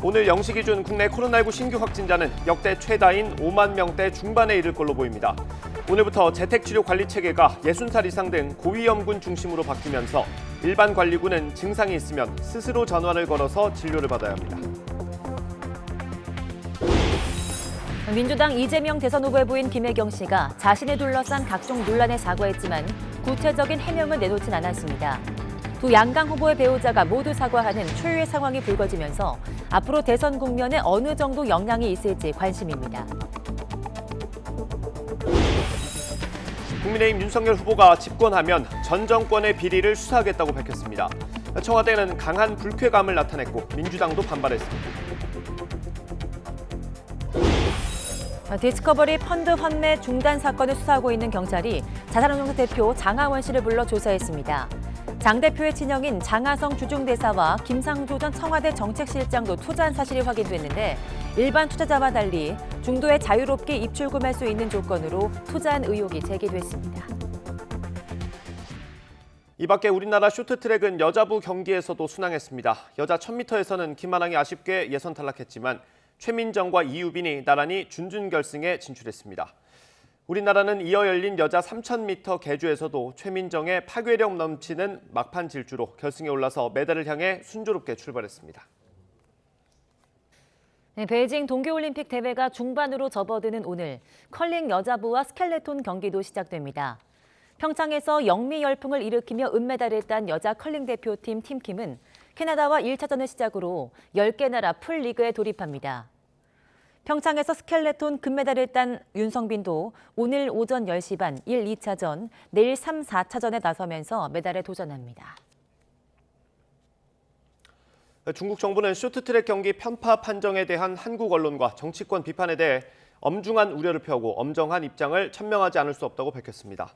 오늘 0시 기준 국내 코로나19 신규 확진자는 역대 최다인 5만 명대 중반에 이를 걸로 보입니다. 오늘부터 재택치료 관리 체계가 60살 이상 등 고위험군 중심으로 바뀌면서 일반 관리군은 증상이 있으면 스스로 전화를 걸어서 진료를 받아야 합니다. 민주당 이재명 대선 후보의 부인 김혜경 씨가 자신을 둘러싼 각종 논란에 사과했지만 구체적인 해명을 내놓진 않았습니다. 두 양강 후보의 배우자가 모두 사과하는 초유의 상황이 불거지면서 앞으로 대선 국면에 어느 정도 영향이 있을지 관심입니다. 국민의힘 윤석열 후보가 집권하면 전 정권의 비리를 수사하겠다고 밝혔습니다. 청와대는 강한 불쾌감을 나타냈고 민주당도 반발했습니다. 디스커버리 펀드 환매 중단 사건을 수사하고 있는 경찰이 자산운용사 대표 장하원 씨를 불러 조사했습니다. 장 대표의 친형인 장하성 주중대사와 김상조 전 청와대 정책실장도 투자한 사실이 확인됐는데 일반 투자자와 달리 중도에 자유롭게 입출금할 수 있는 조건으로 투자한 의혹이 제기됐습니다. 이 밖에 우리나라 쇼트트랙은 여자부 경기에서도 순항했습니다. 여자 1000m에서는 김하랑이 아쉽게 예선 탈락했지만 최민정과 이유빈이 나란히 준결승에 진출했습니다. 우리나라는 이어 열린 여자 3000m 계주에서도 최민정의 파괴력 넘치는 막판 질주로 결승에 올라서 메달을 향해 순조롭게 출발했습니다. 베이징 동계올림픽 대회가 중반으로 접어드는 오늘 컬링 여자부와 스켈레톤 경기도 시작됩니다. 평창에서 영미 열풍을 일으키며 은메달을 딴 여자 컬링 대표팀 팀킴은 캐나다와 1차전을 시작으로 10개 나라 풀리그에 돌입합니다. 평창에서 스켈레톤 금메달을 딴 윤성빈도 오늘 오전 10시 반 1, 2차전, 내일 3, 4차전에 나서면서 메달에 도전합니다. 중국 정부는 쇼트트랙 경기 편파 판정에 대한 한국 언론과 정치권 비판에 대해 엄중한 우려를 펴고 엄정한 입장을 천명하지 않을 수 없다고 밝혔습니다.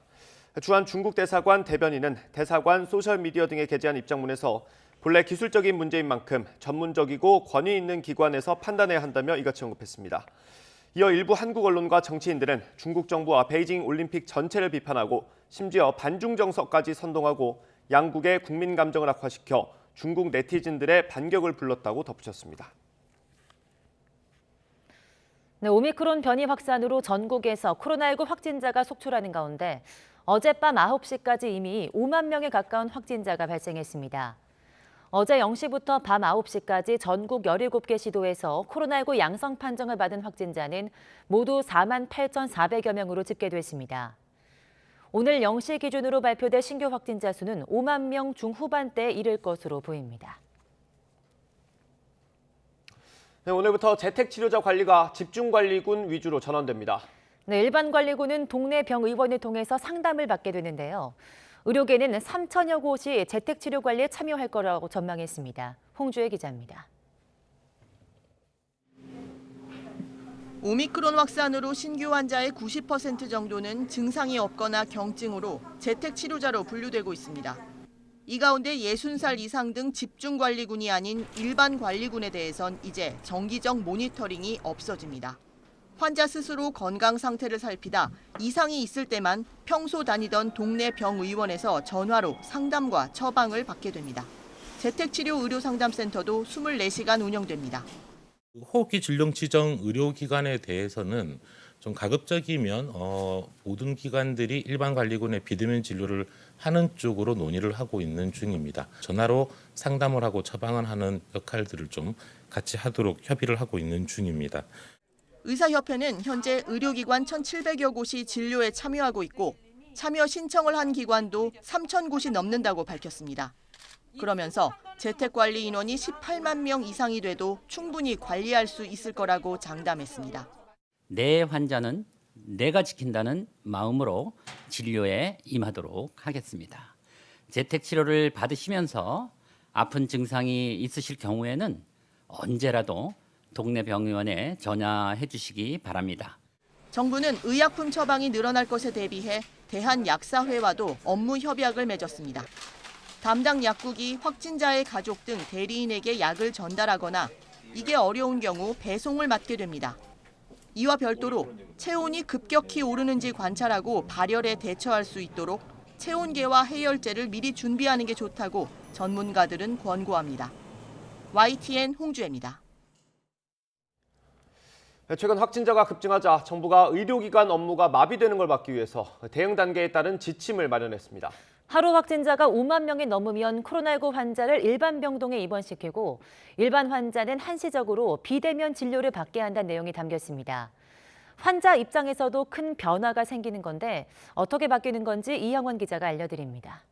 주한 중국 대사관 대변인은 대사관 소셜미디어 등에 게재한 입장문에서 본래 기술적인 문제인 만큼 전문적이고 권위 있는 기관에서 판단해야 한다며 이같이 언급했습니다. 이어 일부 한국 언론과 정치인들은 중국 정부와 베이징 올림픽 전체를 비판하고 심지어 반중 정서까지 선동하고 양국의 국민 감정을 악화시켜 중국 네티즌들의 반격을 불렀다고 덧붙였습니다. 오미크론 변이 확산으로 전국에서 코로나19 확진자가 속출하는 가운데 어젯밤 9시까지 이미 5만 명에 가까운 확진자가 발생했습니다. 어제 0시부터 밤 9시까지 전국 17개 시도에서 코로나19 양성 판정을 받은 확진자는 모두 4만 8,400여 명으로 집계됐습니다. 오늘 0시 기준으로 발표된 신규 확진자 수는 5만 명 중후반대에 이를 것으로 보입니다. 네, 오늘부터 재택치료자 관리가 집중관리군 위주로 전환됩니다. 일반 관리군은 동네 병의원을 통해서 상담을 받게 되는데요. 의료계는 3천여 곳이 재택치료 관리에 참여할 거라고 전망했습니다. 홍주혜 기자입니다. 오미크론 확산으로 신규 환자의 90% 정도는 증상이 없거나 경증으로 재택치료자로 분류되고 있습니다. 이 가운데 60살 이상 등 집중관리군이 아닌 일반 관리군에 대해선 이제 정기적 모니터링이 없어집니다. 환자 스스로 건강 상태를 살피다 이상이 있을 때만 평소 다니던 동네 병의원에서 전화로 상담과 처방을 받게 됩니다. 재택치료 의료상담센터도 24시간 운영됩니다. 호흡기 질병 지정 의료기관에 대해서는 좀 가급적이면 모든 기관들이 일반 관리군의 비대면 진료를 하는 쪽으로 논의를 하고 있는 중입니다. 전화로 상담을 하고 처방을 하는 역할들을 좀 같이 하도록 협의를 하고 있는 중입니다. 의사협회는 현재 의료기관 1,700여 곳이 진료에 참여하고 있고 참여 신청을 한 기관도 3,000곳이 넘는다고 밝혔습니다. 그러면서 재택관리 인원이 18만 명 이상이 돼도 충분히 관리할 수 있을 거라고 장담했습니다. 내 환자는 내가 지킨다는 마음으로 진료에 임하도록 하겠습니다. 재택치료를 받으시면서 아픈 증상이 있으실 경우에는 언제라도 동네 병의원에 전화해 주시기 바랍니다. 정부는 의약품 처방이 늘어날 것에 대비해 대한약사회와도 업무 협약을 맺었습니다. 담당 약국이 확진자의 가족 등 대리인에게 약을 전달하거나 이게 어려운 경우 배송을 맡게 됩니다. 이와 별도로 체온이 급격히 오르는지 관찰하고 발열에 대처할 수 있도록 체온계와 해열제를 미리 준비하는 게 좋다고 전문가들은 권고합니다. YTN 홍주혜입니다. 최근 확진자가 급증하자 정부가 의료기관 업무가 마비되는 걸 막기 위해서 대응 단계에 따른 지침을 마련했습니다. 하루 확진자가 5만 명이 넘으면 코로나19 환자를 일반 병동에 입원시키고 일반 환자는 한시적으로 비대면 진료를 받게 한다는 내용이 담겨 있습니다. 환자 입장에서도 큰 변화가 생기는 건데 어떻게 바뀌는 건지 이형원 기자가 알려드립니다.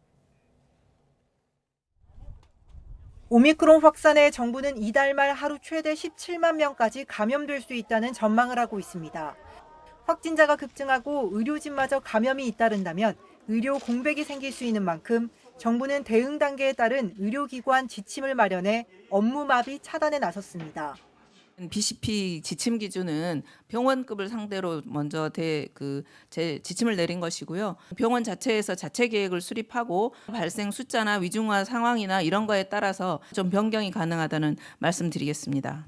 오미크론 확산에 정부는 이달 말 하루 최대 17만 명까지 감염될 수 있다는 전망을 하고 있습니다. 확진자가 급증하고 의료진마저 감염이 잇따른다면 의료 공백이 생길 수 있는 만큼 정부는 대응 단계에 따른 의료기관 지침을 마련해 업무 마비 차단에 나섰습니다. BCP 지침 기준은 병원급을 상대로 먼저 지침을 내린 것이고요. 병원 자체에서 자체 계획을 수립하고 발생 숫자나 위중화 상황이나 이런 거에 따라서 좀 변경이 가능하다는 말씀드리겠습니다.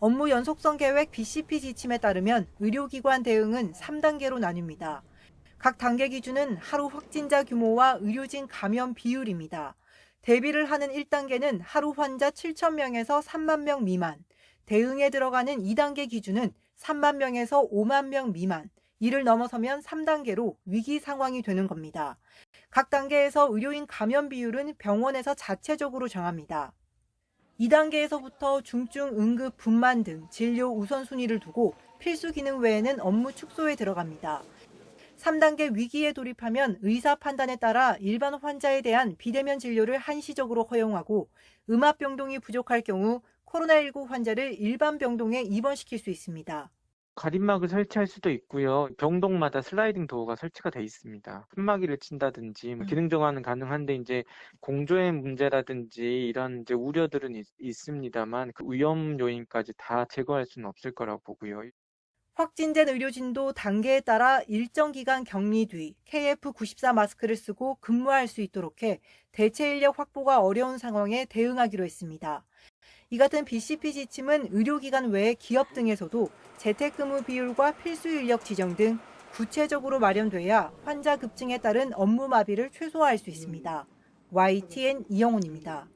업무 연속성 계획 BCP 지침에 따르면 의료기관 대응은 3단계로 나뉩니다. 각 단계 기준은 하루 확진자 규모와 의료진 감염 비율입니다. 대비를 하는 1단계는 하루 환자 7,000명에서 3만 명 미만, 대응에 들어가는 2단계 기준은 3만 명에서 5만 명 미만, 이를 넘어서면 3단계로 위기 상황이 되는 겁니다. 각 단계에서 의료인 감염 비율은 병원에서 자체적으로 정합니다. 2단계에서부터 중증, 응급, 분만 등 진료 우선순위를 두고 필수 기능 외에는 업무 축소에 들어갑니다. 3단계 위기에 돌입하면 의사 판단에 따라 일반 환자에 대한 비대면 진료를 한시적으로 허용하고 음압병동이 부족할 경우 코로나19 환자를 일반 병동에 입원시킬 수 있습니다. 가림막을 설치할 수도 있고요. 병동마다 슬라이딩 도어가 설치가 돼 있습니다. 칸막이를 친다든지 기능 정화는 가능한데 이제 공조의 문제라든지 이런 이제 우려들은 있습니다만 그 위험 요인까지 다 제거할 수는 없을 거라고 보고요. 확진된 의료진도 단계에 따라 일정 기간 격리 뒤 KF94 마스크를 쓰고 근무할 수 있도록 해 대체 인력 확보가 어려운 상황에 대응하기로 했습니다. 이 같은 BCP 지침은 의료기관 외 기업 등에서도 재택근무 비율과 필수 인력 지정 등 구체적으로 마련돼야 환자 급증에 따른 업무 마비를 최소화할 수 있습니다. YTN 이영훈입니다.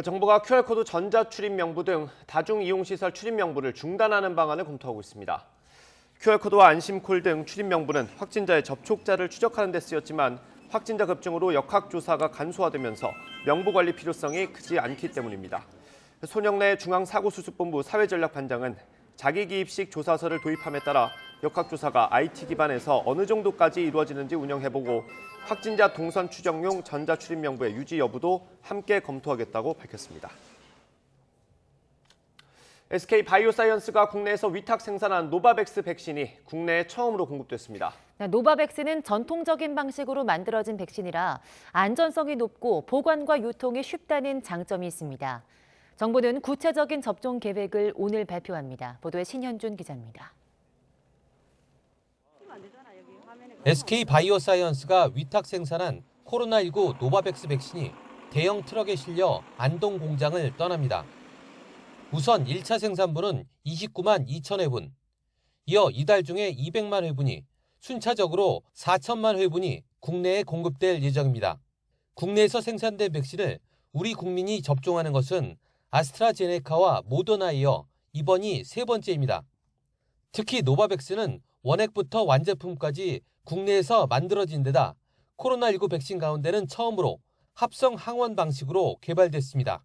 정부가 QR코드 전자출입 명부 등 다중이용시설 출입 명부를 중단하는 방안을 검토하고 있습니다. QR코드와 안심콜 등 출입 명부는 확진자의 접촉자를 추적하는 데 쓰였지만 확진자 급증으로 역학조사가 간소화되면서 명부 관리 필요성이 크지 않기 때문입니다. 손영래 중앙사고수습본부 사회전략반장은 자기기입식 조사서를 도입함에 따라 역학조사가 IT 기반에서 어느 정도까지 이루어지는지 운영해보고 확진자 동선 추정용 전자출입 명부의 유지 여부도 함께 검토하겠다고 밝혔습니다. SK바이오사이언스가 국내에서 위탁 생산한 노바백스 백신이 국내에 처음으로 공급됐습니다. 노바백스는 전통적인 방식으로 만들어진 백신이라 안전성이 높고 보관과 유통이 쉽다는 장점이 있습니다. 정부는 구체적인 접종 계획을 오늘 발표합니다. 보도에 신현준 기자입니다. SK바이오사이언스가 위탁 생산한 코로나19 노바백스 백신이 대형 트럭에 실려 안동 공장을 떠납니다. 우선 1차 생산분은 29만 2천 회분, 이어 이달 중에 200만 회분이, 순차적으로 4천만 회분이 국내에 공급될 예정입니다. 국내에서 생산된 백신을 우리 국민이 접종하는 것은 아스트라제네카와 모더나에 이어 이번이 세 번째입니다. 특히 노바백스는 원액부터 완제품까지 국내에서 만들어진 데다 코로나19 백신 가운데는 처음으로 합성 항원 방식으로 개발됐습니다.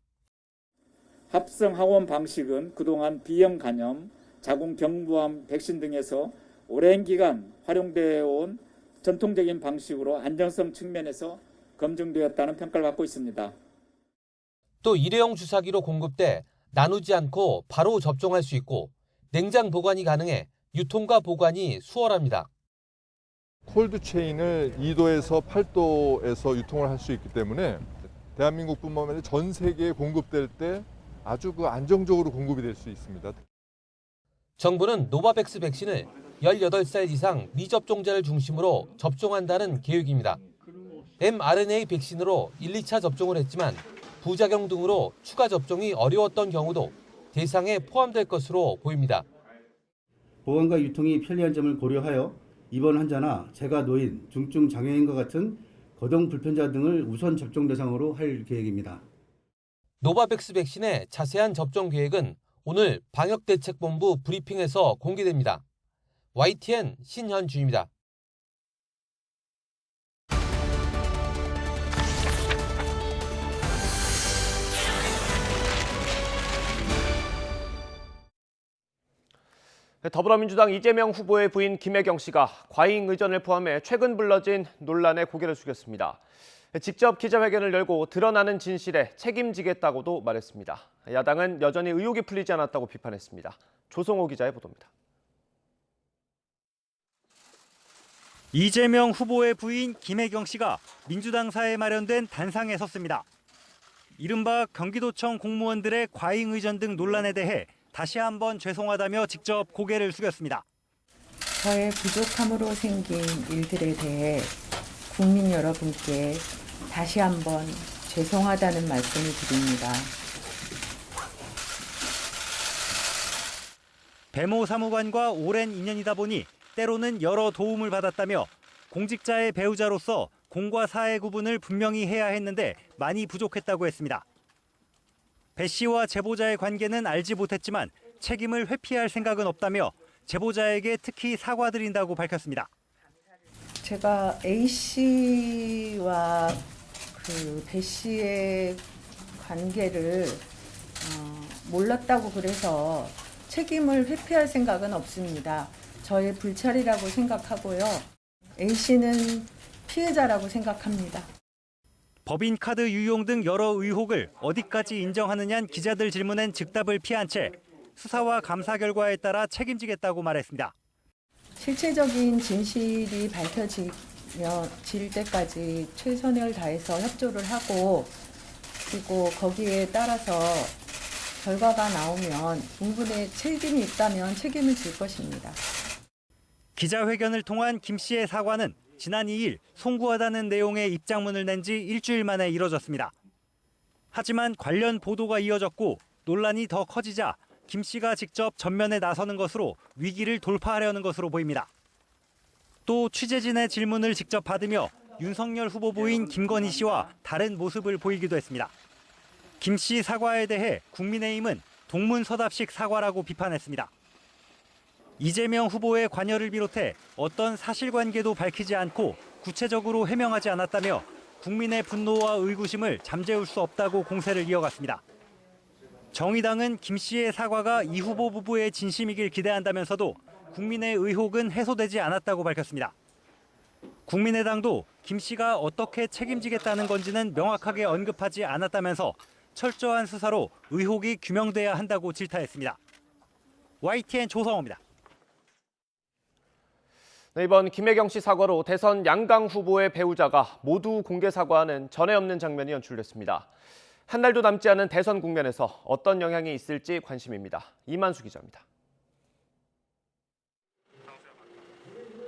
합성 항원 방식은 그동안 B형 간염, 자궁 경부암 백신 등에서 오랜 기간 활용되어 온 전통적인 방식으로 안전성 측면에서 검증되었다는 평가를 받고 있습니다. 또 일회용 주사기로 공급돼 나누지 않고 바로 접종할 수 있고 냉장 보관이 가능해 유통과 보관이 수월합니다. 콜드체인을 2도에서 8도에서 유통을 할 수 있기 때문에 대한민국뿐만 아니라 전 세계에 공급될 때 아주 안정적으로 공급이 될 수 있습니다. 정부는 노바백스 백신을 18살 이상 미접종자를 중심으로 접종한다는 계획입니다. mRNA 백신으로 1, 2차 접종을 했지만 부작용 등으로 추가 접종이 어려웠던 경우도 대상에 포함될 것으로 보입니다. 보관과 유통이 편리한 점을 고려하여 입원 환자나 재가 노인, 중증 장애인과 같은 거동 불편자 등을 우선 접종 대상으로 할 계획입니다. 노바백스 백신의 자세한 접종 계획은 오늘 방역대책본부 브리핑에서 공개됩니다. YTN 신현주입니다. 더불어민주당 이재명 후보의 부인 김혜경 씨가 과잉 의전을 포함해 최근 불러진 논란에 고개를 숙였습니다. 직접 기자회견을 열고 드러나는 진실에 책임지겠다고도 말했습니다. 야당은 여전히 의혹이 풀리지 않았다고 비판했습니다. 조성호 기자의 보도입니다. 이재명 후보의 부인 김혜경 씨가 민주당사에 마련된 단상에 섰습니다. 이른바 경기도청 공무원들의 과잉 의전 등 논란에 대해 다시 한번 죄송하다며 직접 고개를 숙였습니다. 저의 부족함으로 생긴 일들에 대해 국민 여러분께 다시 한번 죄송하다는 말씀을 드립니다. 배모 사무관과 오랜 인연이다 보니 때로는 여러 도움을 받았다며 공직자의 배우자로서 공과 사의 구분을 분명히 해야 했는데 많이 부족했다고 했습니다. 배 씨와 제보자의 관계는 알지 못했지만 책임을 회피할 생각은 없다며 제보자에게 특히 사과드린다고 밝혔습니다. 제가 A 씨와 배 씨의 관계를 몰랐다고 그래서 책임을 회피할 생각은 없습니다. 저의 불찰이라고 생각하고요. A 씨는 피해자라고 생각합니다. 법인카드 유용 등 여러 의혹을 어디까지 인정하느냐는 기자들 질문엔 즉답을 피한 채 수사와 감사 결과에 따라 책임지겠다고 말했습니다. 실체적인 진실이 밝혀질 때까지 최선을 다해서 협조를 하고 그리고 거기에 따라서 결과가 나오면 공분의 책임이 있다면 책임을 질 것입니다. 기자회견을 통한 김 씨의 사과는 지난 2일 송구하다는 내용의 입장문을 낸 지 일주일 만에 이뤄졌습니다. 하지만 관련 보도가 이어졌고 논란이 더 커지자 김 씨가 직접 전면에 나서는 것으로 위기를 돌파하려는 것으로 보입니다. 또 취재진의 질문을 직접 받으며 윤석열 후보 부인 김건희 씨와 다른 모습을 보이기도 했습니다. 김 씨 사과에 대해 국민의힘은 동문서답식 사과라고 비판했습니다. 이재명 후보의 관여를 비롯해 어떤 사실관계도 밝히지 않고 구체적으로 해명하지 않았다며 국민의 분노와 의구심을 잠재울 수 없다고 공세를 이어갔습니다. 정의당은 김 씨의 사과가 이 후보 부부의 진심이길 기대한다면서도 국민의 의혹은 해소되지 않았다고 밝혔습니다. 국민의당도 김 씨가 어떻게 책임지겠다는 건지는 명확하게 언급하지 않았다면서 철저한 수사로 의혹이 규명돼야 한다고 질타했습니다. YTN 조성호입니다. 네, 이번 김혜경 씨 사과로 대선 양강 후보의 배우자가 모두 공개 사과하는 전에 없는 장면이 연출됐습니다. 한 달도 남지 않은 대선 국면에서 어떤 영향이 있을지 관심입니다. 이만수 기자입니다.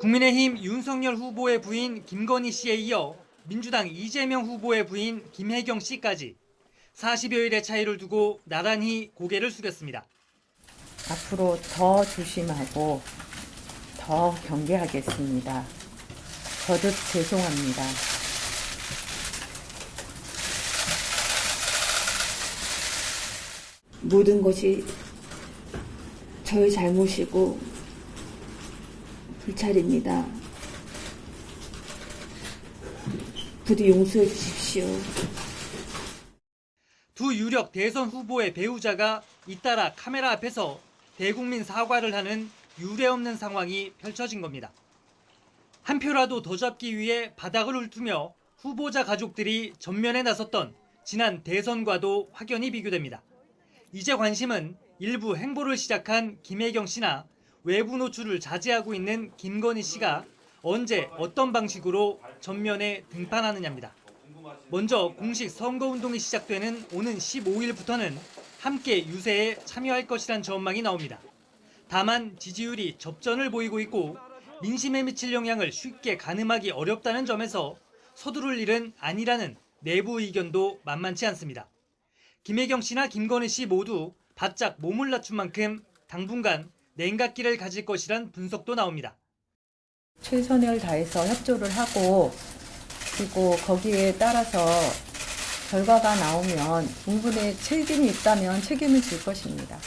국민의힘 윤석열 후보의 부인 김건희 씨에 이어 민주당 이재명 후보의 부인 김혜경 씨까지 40여일의 차이를 두고 나란히 고개를 숙였습니다. 앞으로 더 조심하고 더 경계하겠습니다. 거듭 죄송합니다. 모든 것이 저의 잘못이고 불찰입니다. 부디 용서해 주십시오. 두 유력 대선 후보의 배우자가 잇따라 카메라 앞에서 대국민 사과를 하는 유례없는 상황이 펼쳐진 겁니다. 한 표라도 더 잡기 위해 바닥을 훑으며 후보자 가족들이 전면에 나섰던 지난 대선과도 확연히 비교됩니다. 이제 관심은 일부 행보를 시작한 김혜경 씨나 외부 노출을 자제하고 있는 김건희 씨가 언제 어떤 방식으로 전면에 등판하느냐입니다. 먼저 공식 선거운동이 시작되는 오는 15일부터는 함께 유세에 참여할 것이란 전망이 나옵니다. 다만 지지율이 접전을 보이고 있고 민심에 미칠 영향을 쉽게 가늠하기 어렵다는 점에서 서두를 일은 아니라는 내부 의견도 만만치 않습니다. 김혜경 씨나 김건희 씨 모두 바짝 몸을 낮춘 만큼 당분간 냉각기를 가질 것이란 분석도 나옵니다. 최선을 다해서 협조를 하고 그리고 거기에 따라서 결과가 나오면 공분의 책임이 있다면 책임을 질 것입니다.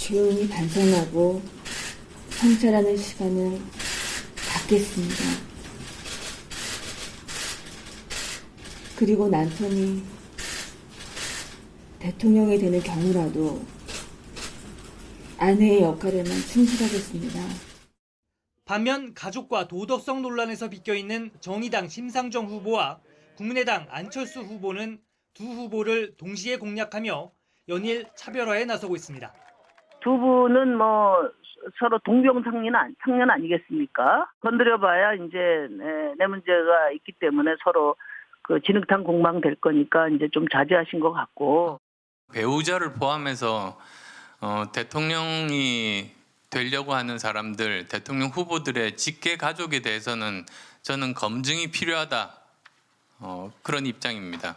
조용히 반성하고 성찰하는 시간을 갖겠습니다. 그리고 남편이 대통령이 되는 경우라도 아내의 역할에만 충실하겠습니다. 반면 가족과 도덕성 논란에서 비껴있는 정의당 심상정 후보와 국민의당 안철수 후보는 두 후보를 동시에 공략하며 연일 차별화에 나서고 있습니다. 두 분은 서로 동병상련 아니겠습니까? 건드려봐야 이제 내 문제가 있기 때문에 서로 그 진흙탕 공방 될 거니까 이제 좀 자제하신 것 같고. 배우자를 포함해서 대통령이 되려고 하는 사람들, 대통령 후보들의 직계 가족에 대해서는 저는 검증이 필요하다. 그런 입장입니다.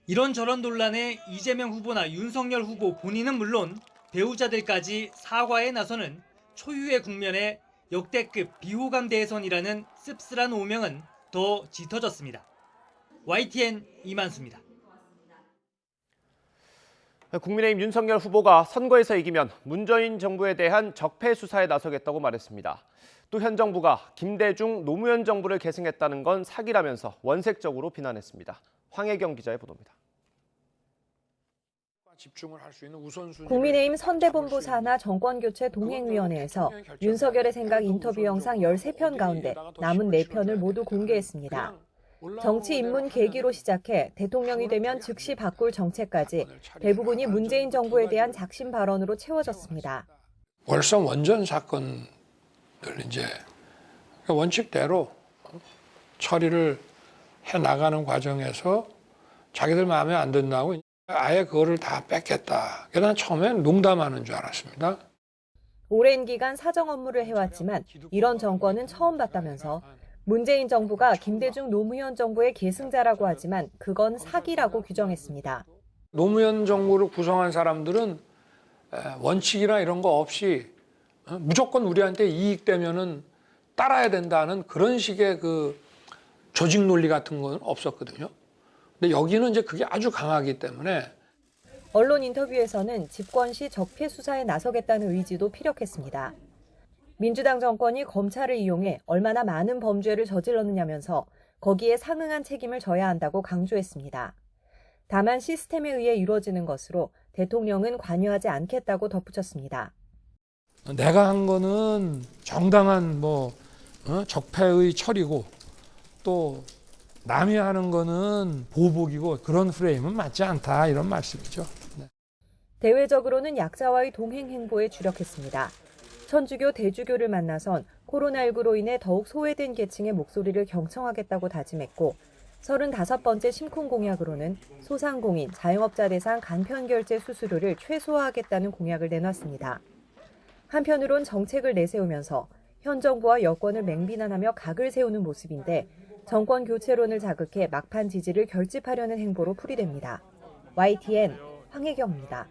이런저런 논란에 이재명 후보나 윤석열 후보 본인은 물론 배우자들까지 사과에 나서는 초유의 국면에 역대급 비호감 대선이라는 씁쓸한 오명은 더 짙어졌습니다. YTN 이만수입니다. 국민의힘 윤석열 후보가 선거에서 이기면 문재인 정부에 대한 적폐 수사에 나서겠다고 말했습니다. 또 현 정부가 김대중, 노무현 정부를 계승했다는 건 사기라면서 원색적으로 비난했습니다. 황혜경 기자의 보도입니다. 국민의힘 선대본부 산하 정권교체 동행위원회에서 윤석열의 생각 인터뷰 영상 13편 가운데 남은 4편을 모두 공개했습니다. 정치 입문 계기로 시작해 대통령이 되면 즉시 바꿀 정책까지 대부분이 문재인 정부에 대한 작심 발언으로 채워졌습니다. 월성 원전 사건들 이제 원칙대로 처리를 해 나가는 과정에서 자기들 마음에 안 든다고 아예 그거를 다 뺏겠다. 그래서 난 처음엔 농담하는 줄 알았습니다. 오랜 기간 사정 업무를 해왔지만 이런 정권은 처음 봤다면서 문재인 정부가 김대중, 노무현 정부의 계승자라고 하지만 그건 사기라고 규정했습니다. 노무현 정부를 구성한 사람들은 원칙이나 이런 거 없이 무조건 우리한테 이익되면은 따라야 된다는 그런 식의 그 조직 논리 같은 건 없었거든요. 근데 여기는 이제 그게 아주 강하기 때문에. 언론 인터뷰에서는 집권 시 적폐 수사에 나서겠다는 의지도 피력했습니다. 민주당 정권이 검찰을 이용해 얼마나 많은 범죄를 저질렀느냐면서 거기에 상응한 책임을 져야 한다고 강조했습니다. 다만 시스템에 의해 이루어지는 것으로 대통령은 관여하지 않겠다고 덧붙였습니다. 내가 한 거는 정당한 적폐의 처리고 또 남이 하는 거는 보복이고 그런 프레임은 맞지 않다 이런 말씀이죠. 네. 대외적으로는 약자와의 동행 행보에 주력했습니다. 천주교, 대주교를 만나선 코로나19로 인해 더욱 소외된 계층의 목소리를 경청하겠다고 다짐했고 35번째 심쿵 공약으로는 소상공인, 자영업자 대상 간편결제 수수료를 최소화하겠다는 공약을 내놨습니다. 한편으론 정책을 내세우면서 현 정부와 여권을 맹비난하며 각을 세우는 모습인데 정권 교체론을 자극해 막판 지지를 결집하려는 행보로 풀이됩니다. YTN 황혜경입니다.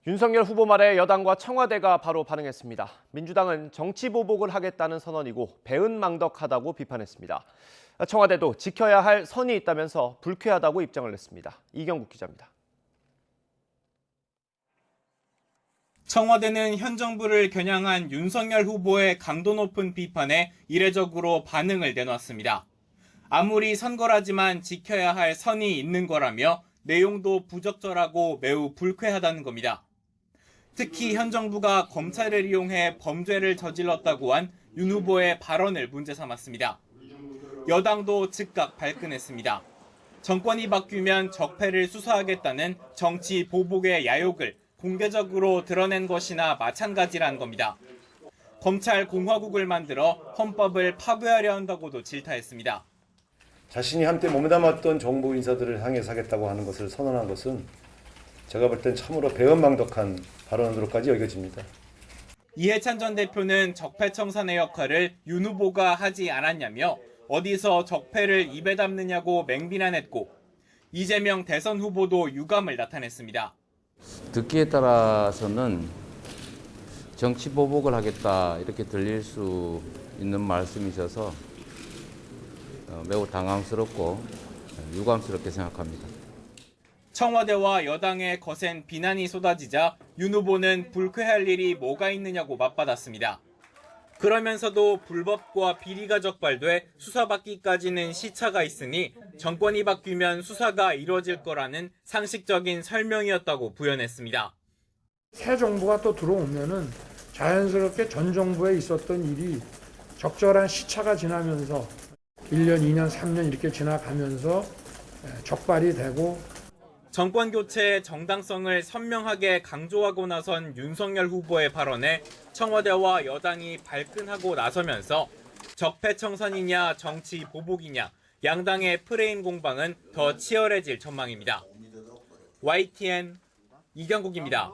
윤석열 후보 말에 여당과 청와대가 바로 반응했습니다. 민주당은 정치 보복을 하겠다는 선언이고 배은망덕하다고 비판했습니다. 청와대도 지켜야 할 선이 있다면서 불쾌하다고 입장을 냈습니다. 이경국 기자입니다. 청와대는 현 정부를 겨냥한 윤석열 후보의 강도 높은 비판에 이례적으로 반응을 내놨습니다. 아무리 선거라지만 지켜야 할 선이 있는 거라며 내용도 부적절하고 매우 불쾌하다는 겁니다. 특히 현 정부가 검찰을 이용해 범죄를 저질렀다고 한 윤 후보의 발언을 문제 삼았습니다. 여당도 즉각 발끈했습니다. 정권이 바뀌면 적폐를 수사하겠다는 정치 보복의 야욕을 공개적으로 드러낸 것이나 마찬가지라는 겁니다. 검찰 공화국을 만들어 헌법을 파괴하려 한다고도 질타했습니다. 자신이 한때 몸담았던 정부 인사들을 향해서 하겠다고 하는 것을 선언한 것은 제가 볼 땐 참으로 배은망덕한 발언으로까지 여겨집니다. 이해찬 전 대표는 적폐청산의 역할을 윤 후보가 하지 않았냐며 어디서 적폐를 입에 담느냐고 맹비난했고 이재명 대선 후보도 유감을 나타냈습니다. 듣기에 따라서는 정치 보복을 하겠다 이렇게 들릴 수 있는 말씀이셔서 매우 당황스럽고 유감스럽게 생각합니다. 청와대와 여당의 거센 비난이 쏟아지자 윤 후보는 불쾌할 일이 뭐가 있느냐고 맞받았습니다. 그러면서도 불법과 비리가 적발돼 수사받기까지는 시차가 있으니 정권이 바뀌면 수사가 이뤄질 거라는 상식적인 설명이었다고 부연했습니다. 새 정부가 또 들어오면은 자연스럽게 전 정부에 있었던 일이 적절한 시차가 지나면서 1년, 2년, 3년 이렇게 지나가면서 적발이 되고 정권 교체의 정당성을 선명하게 강조하고 나선 윤석열 후보의 발언에 청와대와 여당이 발끈하고 나서면서 적폐청산이냐 정치 보복이냐 양당의 프레임 공방은 더 치열해질 전망입니다. YTN 이경국입니다.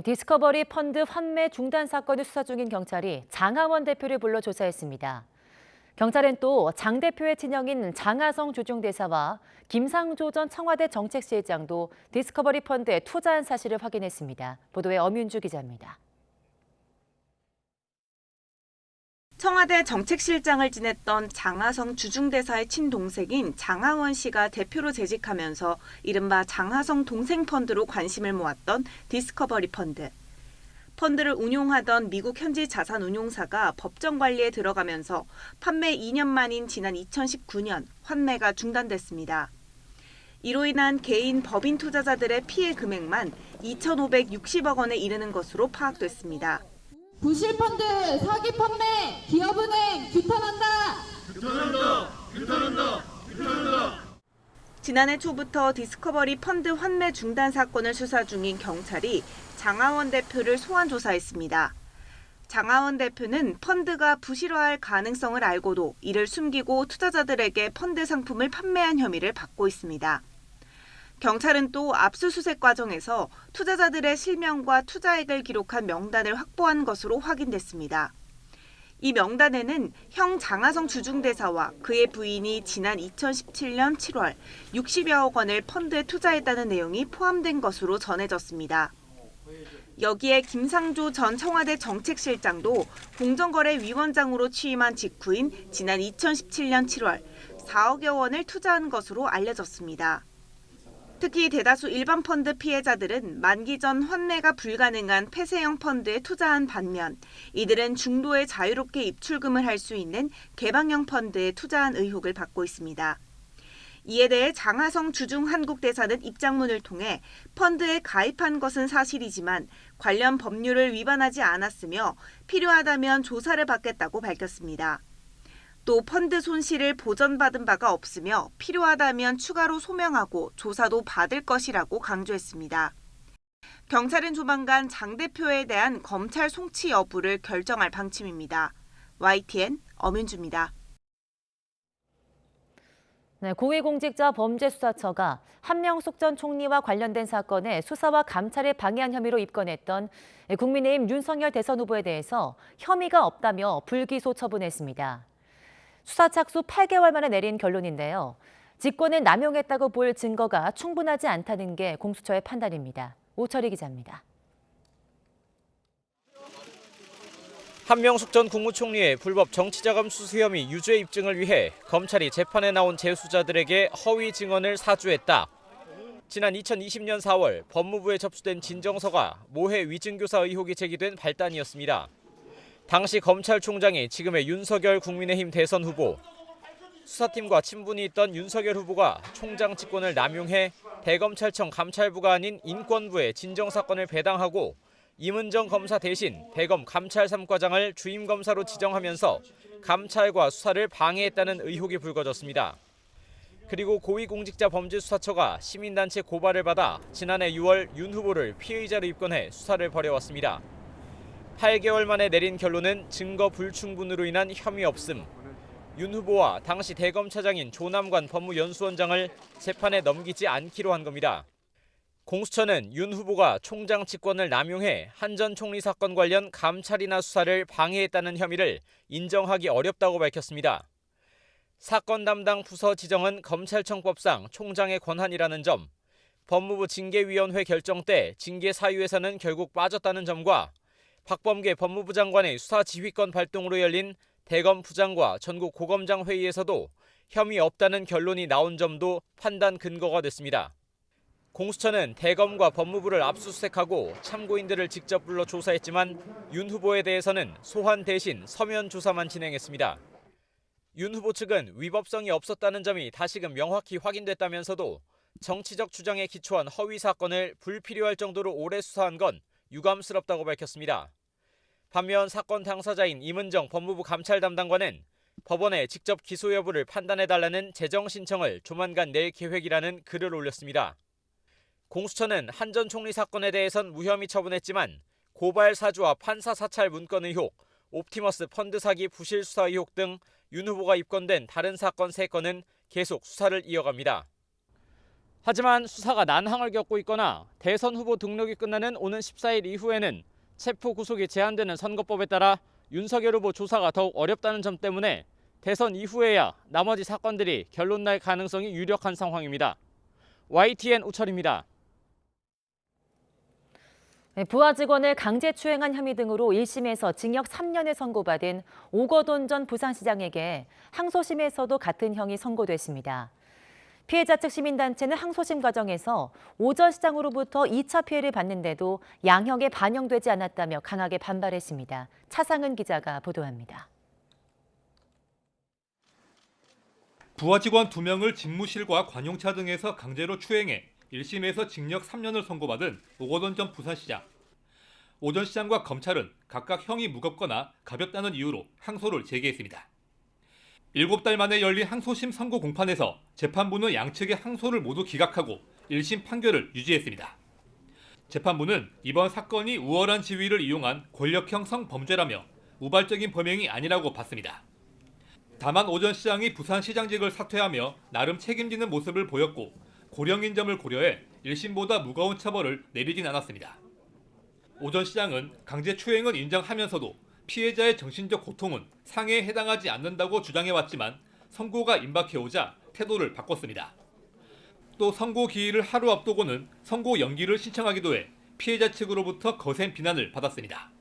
디스커버리 펀드 환매 중단 사건을 수사 중인 경찰이 장하원 대표를 불러 조사했습니다. 경찰은 또 장 대표의 친형인 장하성 주중대사와 김상조 전 청와대 정책실장도 디스커버리 펀드에 투자한 사실을 확인했습니다. 보도에 엄윤주 기자입니다. 청와대 정책실장을 지냈던 장하성 주중대사의 친동생인 장하원 씨가 대표로 재직하면서 이른바 장하성 동생펀드로 관심을 모았던 디스커버리 펀드. 펀드를 운용하던 미국 현지 자산운용사가 법정 관리에 들어가면서 판매 2년 만인 지난 2019년 환매가 중단됐습니다. 이로 인한 개인 법인 투자자들의 피해 금액만 2,560억 원에 이르는 것으로 파악됐습니다. 부실펀드, 사기 판매, 기업은행 규탄한다! 규탄한다! 규탄한다! 규탄한다! 지난해 초부터 디스커버리 펀드 환매 중단 사건을 수사 중인 경찰이 장하원 대표를 소환 조사했습니다. 장하원 대표는 펀드가 부실화할 가능성을 알고도 이를 숨기고 투자자들에게 펀드 상품을 판매한 혐의를 받고 있습니다. 경찰은 또 압수수색 과정에서 투자자들의 실명과 투자액을 기록한 명단을 확보한 것으로 확인됐습니다. 이 명단에는 형 장하성 주중대사와 그의 부인이 지난 2017년 7월 60여억 원을 펀드에 투자했다는 내용이 포함된 것으로 전해졌습니다. 여기에 김상조 전 청와대 정책실장도 공정거래위원장으로 취임한 직후인 지난 2017년 7월 4억여 원을 투자한 것으로 알려졌습니다. 특히 대다수 일반 펀드 피해자들은 만기 전 환매가 불가능한 폐쇄형 펀드에 투자한 반면 이들은 중도에 자유롭게 입출금을 할 수 있는 개방형 펀드에 투자한 의혹을 받고 있습니다. 이에 대해 장하성 주중 한국대사는 입장문을 통해 펀드에 가입한 것은 사실이지만 관련 법률을 위반하지 않았으며 필요하다면 조사를 받겠다고 밝혔습니다. 또 펀드 손실을 보전받은 바가 없으며 필요하다면 추가로 소명하고 조사도 받을 것이라고 강조했습니다. 경찰은 조만간 장 대표에 대한 검찰 송치 여부를 결정할 방침입니다. YTN 엄윤주입니다. 고위공직자범죄수사처가 한명숙 전 총리와 관련된 사건의 수사와 감찰을 방해한 혐의로 입건했던 국민의힘 윤석열 대선 후보에 대해서 혐의가 없다며 불기소 처분했습니다. 수사 착수 8개월 만에 내린 결론인데요. 직권을 남용했다고 볼 증거가 충분하지 않다는 게 공수처의 판단입니다. 오철희 기자입니다. 한명숙 전 국무총리의 불법 정치자금 수수 혐의 유죄 입증을 위해 검찰이 재판에 나온 재수자들에게 허위 증언을 사주했다. 지난 2020년 4월 법무부에 접수된 진정서가 모해 위증교사 의혹이 제기된 발단이었습니다. 당시 검찰총장이 지금의 윤석열 국민의힘 대선 후보, 수사팀과 친분이 있던 윤석열 후보가 총장 직권을 남용해 대검찰청 감찰부가 아닌 인권부에 진정사건을 배당하고 임은정 검사 대신 대검 감찰 3과장을 주임검사로 지정하면서 감찰과 수사를 방해했다는 의혹이 불거졌습니다. 그리고 고위공직자범죄수사처가 시민단체 고발을 받아 지난해 6월 윤 후보를 피의자로 입건해 수사를 벌여왔습니다. 8개월 만에 내린 결론은 증거 불충분으로 인한 혐의 없음. 윤 후보와 당시 대검차장인 조남관 법무연수원장을 재판에 넘기지 않기로 한 겁니다. 공수처는 윤 후보가 총장 직권을 남용해 한 전 총리 사건 관련 감찰이나 수사를 방해했다는 혐의를 인정하기 어렵다고 밝혔습니다. 사건 담당 부서 지정은 검찰청법상 총장의 권한이라는 점, 법무부 징계위원회 결정 때 징계 사유에서는 결국 빠졌다는 점과 박범계 법무부 장관의 수사 지휘권 발동으로 열린 대검 부장과 전국 고검장 회의에서도 혐의 없다는 결론이 나온 점도 판단 근거가 됐습니다. 공수처는 대검과 법무부를 압수수색하고 참고인들을 직접 불러 조사했지만 윤 후보에 대해서는 소환 대신 서면 조사만 진행했습니다. 윤 후보 측은 위법성이 없었다는 점이 다시금 명확히 확인됐다면서도 정치적 주장에 기초한 허위 사건을 불필요할 정도로 오래 수사한 건 유감스럽다고 밝혔습니다. 반면 사건 당사자인 임은정 법무부 감찰 담당관은 법원에 직접 기소 여부를 판단해달라는 재정 신청을 조만간 낼 계획이라는 글을 올렸습니다. 공수처는 한 전 총리 사건에 대해선 무혐의 처분했지만 고발 사주와 판사 사찰 문건 의혹, 옵티머스 펀드 사기 부실 수사 의혹 등 윤 후보가 입건된 다른 사건 3건은 계속 수사를 이어갑니다. 하지만 수사가 난항을 겪고 있거나 대선 후보 등록이 끝나는 오는 14일 이후에는 체포 구속이 제한되는 선거법에 따라 윤석열 후보 조사가 더욱 어렵다는 점 때문에 대선 이후에야 나머지 사건들이 결론 날 가능성이 유력한 상황입니다. YTN 우철입니다. 부하 직원을 강제추행한 혐의 등으로 1심에서 징역 3년을 선고받은 오거돈 전 부산시장에게 항소심에서도 같은 형이 선고됐습니다. 피해자 측 시민단체는 항소심 과정에서 오 전 시장으로부터 2차 피해를 받는데도 양형에 반영되지 않았다며 강하게 반발했습니다. 차상은 기자가 보도합니다. 부하 직원 2명을 집무실과 관용차 등에서 강제로 추행해 1심에서 징역 3년을 선고받은 오거돈 전 부산시장. 오 전 시장과 검찰은 각각 형이 무겁거나 가볍다는 이유로 항소를 제기했습니다. 7달 만에 열린 항소심 선고 공판에서 재판부는 양측의 항소를 모두 기각하고 1심 판결을 유지했습니다. 재판부는 이번 사건이 우월한 지위를 이용한 권력형 성범죄라며 우발적인 범행이 아니라고 봤습니다. 다만 오 전 시장이 부산시장직을 사퇴하며 나름 책임지는 모습을 보였고 고령인 점을 고려해 1심보다 무거운 처벌을 내리진 않았습니다. 오 전 시장은 강제추행은 인정하면서도 피해자의 정신적 고통은 상해에 해당하지 않는다고 주장해왔지만 선고가 임박해오자 태도를 바꿨습니다. 또 선고 기일을 하루 앞두고는 선고 연기를 신청하기도 해 피해자 측으로부터 거센 비난을 받았습니다.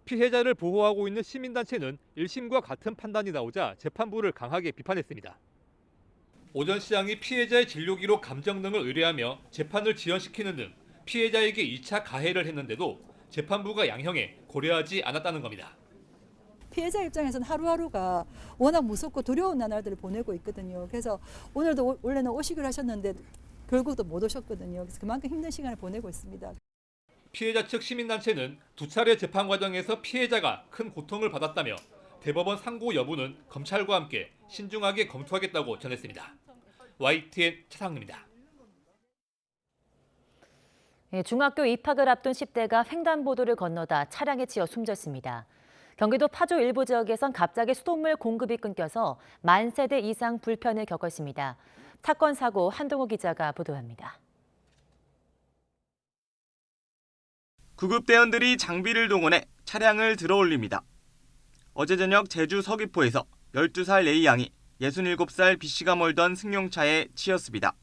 피해자를 보호하고 있는 시민단체는 1심과 같은 판단이 나오자 재판부를 강하게 비판했습니다. 오 전 시장이 피해자의 진료 기록 감정 등을 의뢰하며 재판을 지연시키는 등 피해자에게 2차 가해를 했는데도 재판부가 양형에 고려하지 않았다는 겁니다. 피해자 입장에서는 하루하루가 워낙 무섭고 두려운 나날들을 보내고 있거든요. 그래서 오늘도 원래는 오시기로 하셨는데 결국도 못 오셨거든요. 그래서 그만큼 힘든 시간을 보내고 있습니다. 피해자 측 시민단체는 2차례 재판 과정에서 피해자가 큰 고통을 받았다며 대법원 상고 여부는 검찰과 함께 신중하게 검토하겠다고 전했습니다. YTN 차상입니다. 중학교 입학을 앞둔 10대가 횡단보도를 건너다 차량에 치여 숨졌습니다. 경기도 파주 일부 지역에선 갑자기 수돗물 공급이 끊겨서 10,000세대 이상 불편을 겪었습니다. 사건 사고 한동호 기자가 보도합니다. 구급대원들이 장비를 동원해 차량을 들어올립니다. 어제 저녁 제주 서귀포에서 12살 A 양이 67살 B씨가 몰던 승용차에 치였습니다.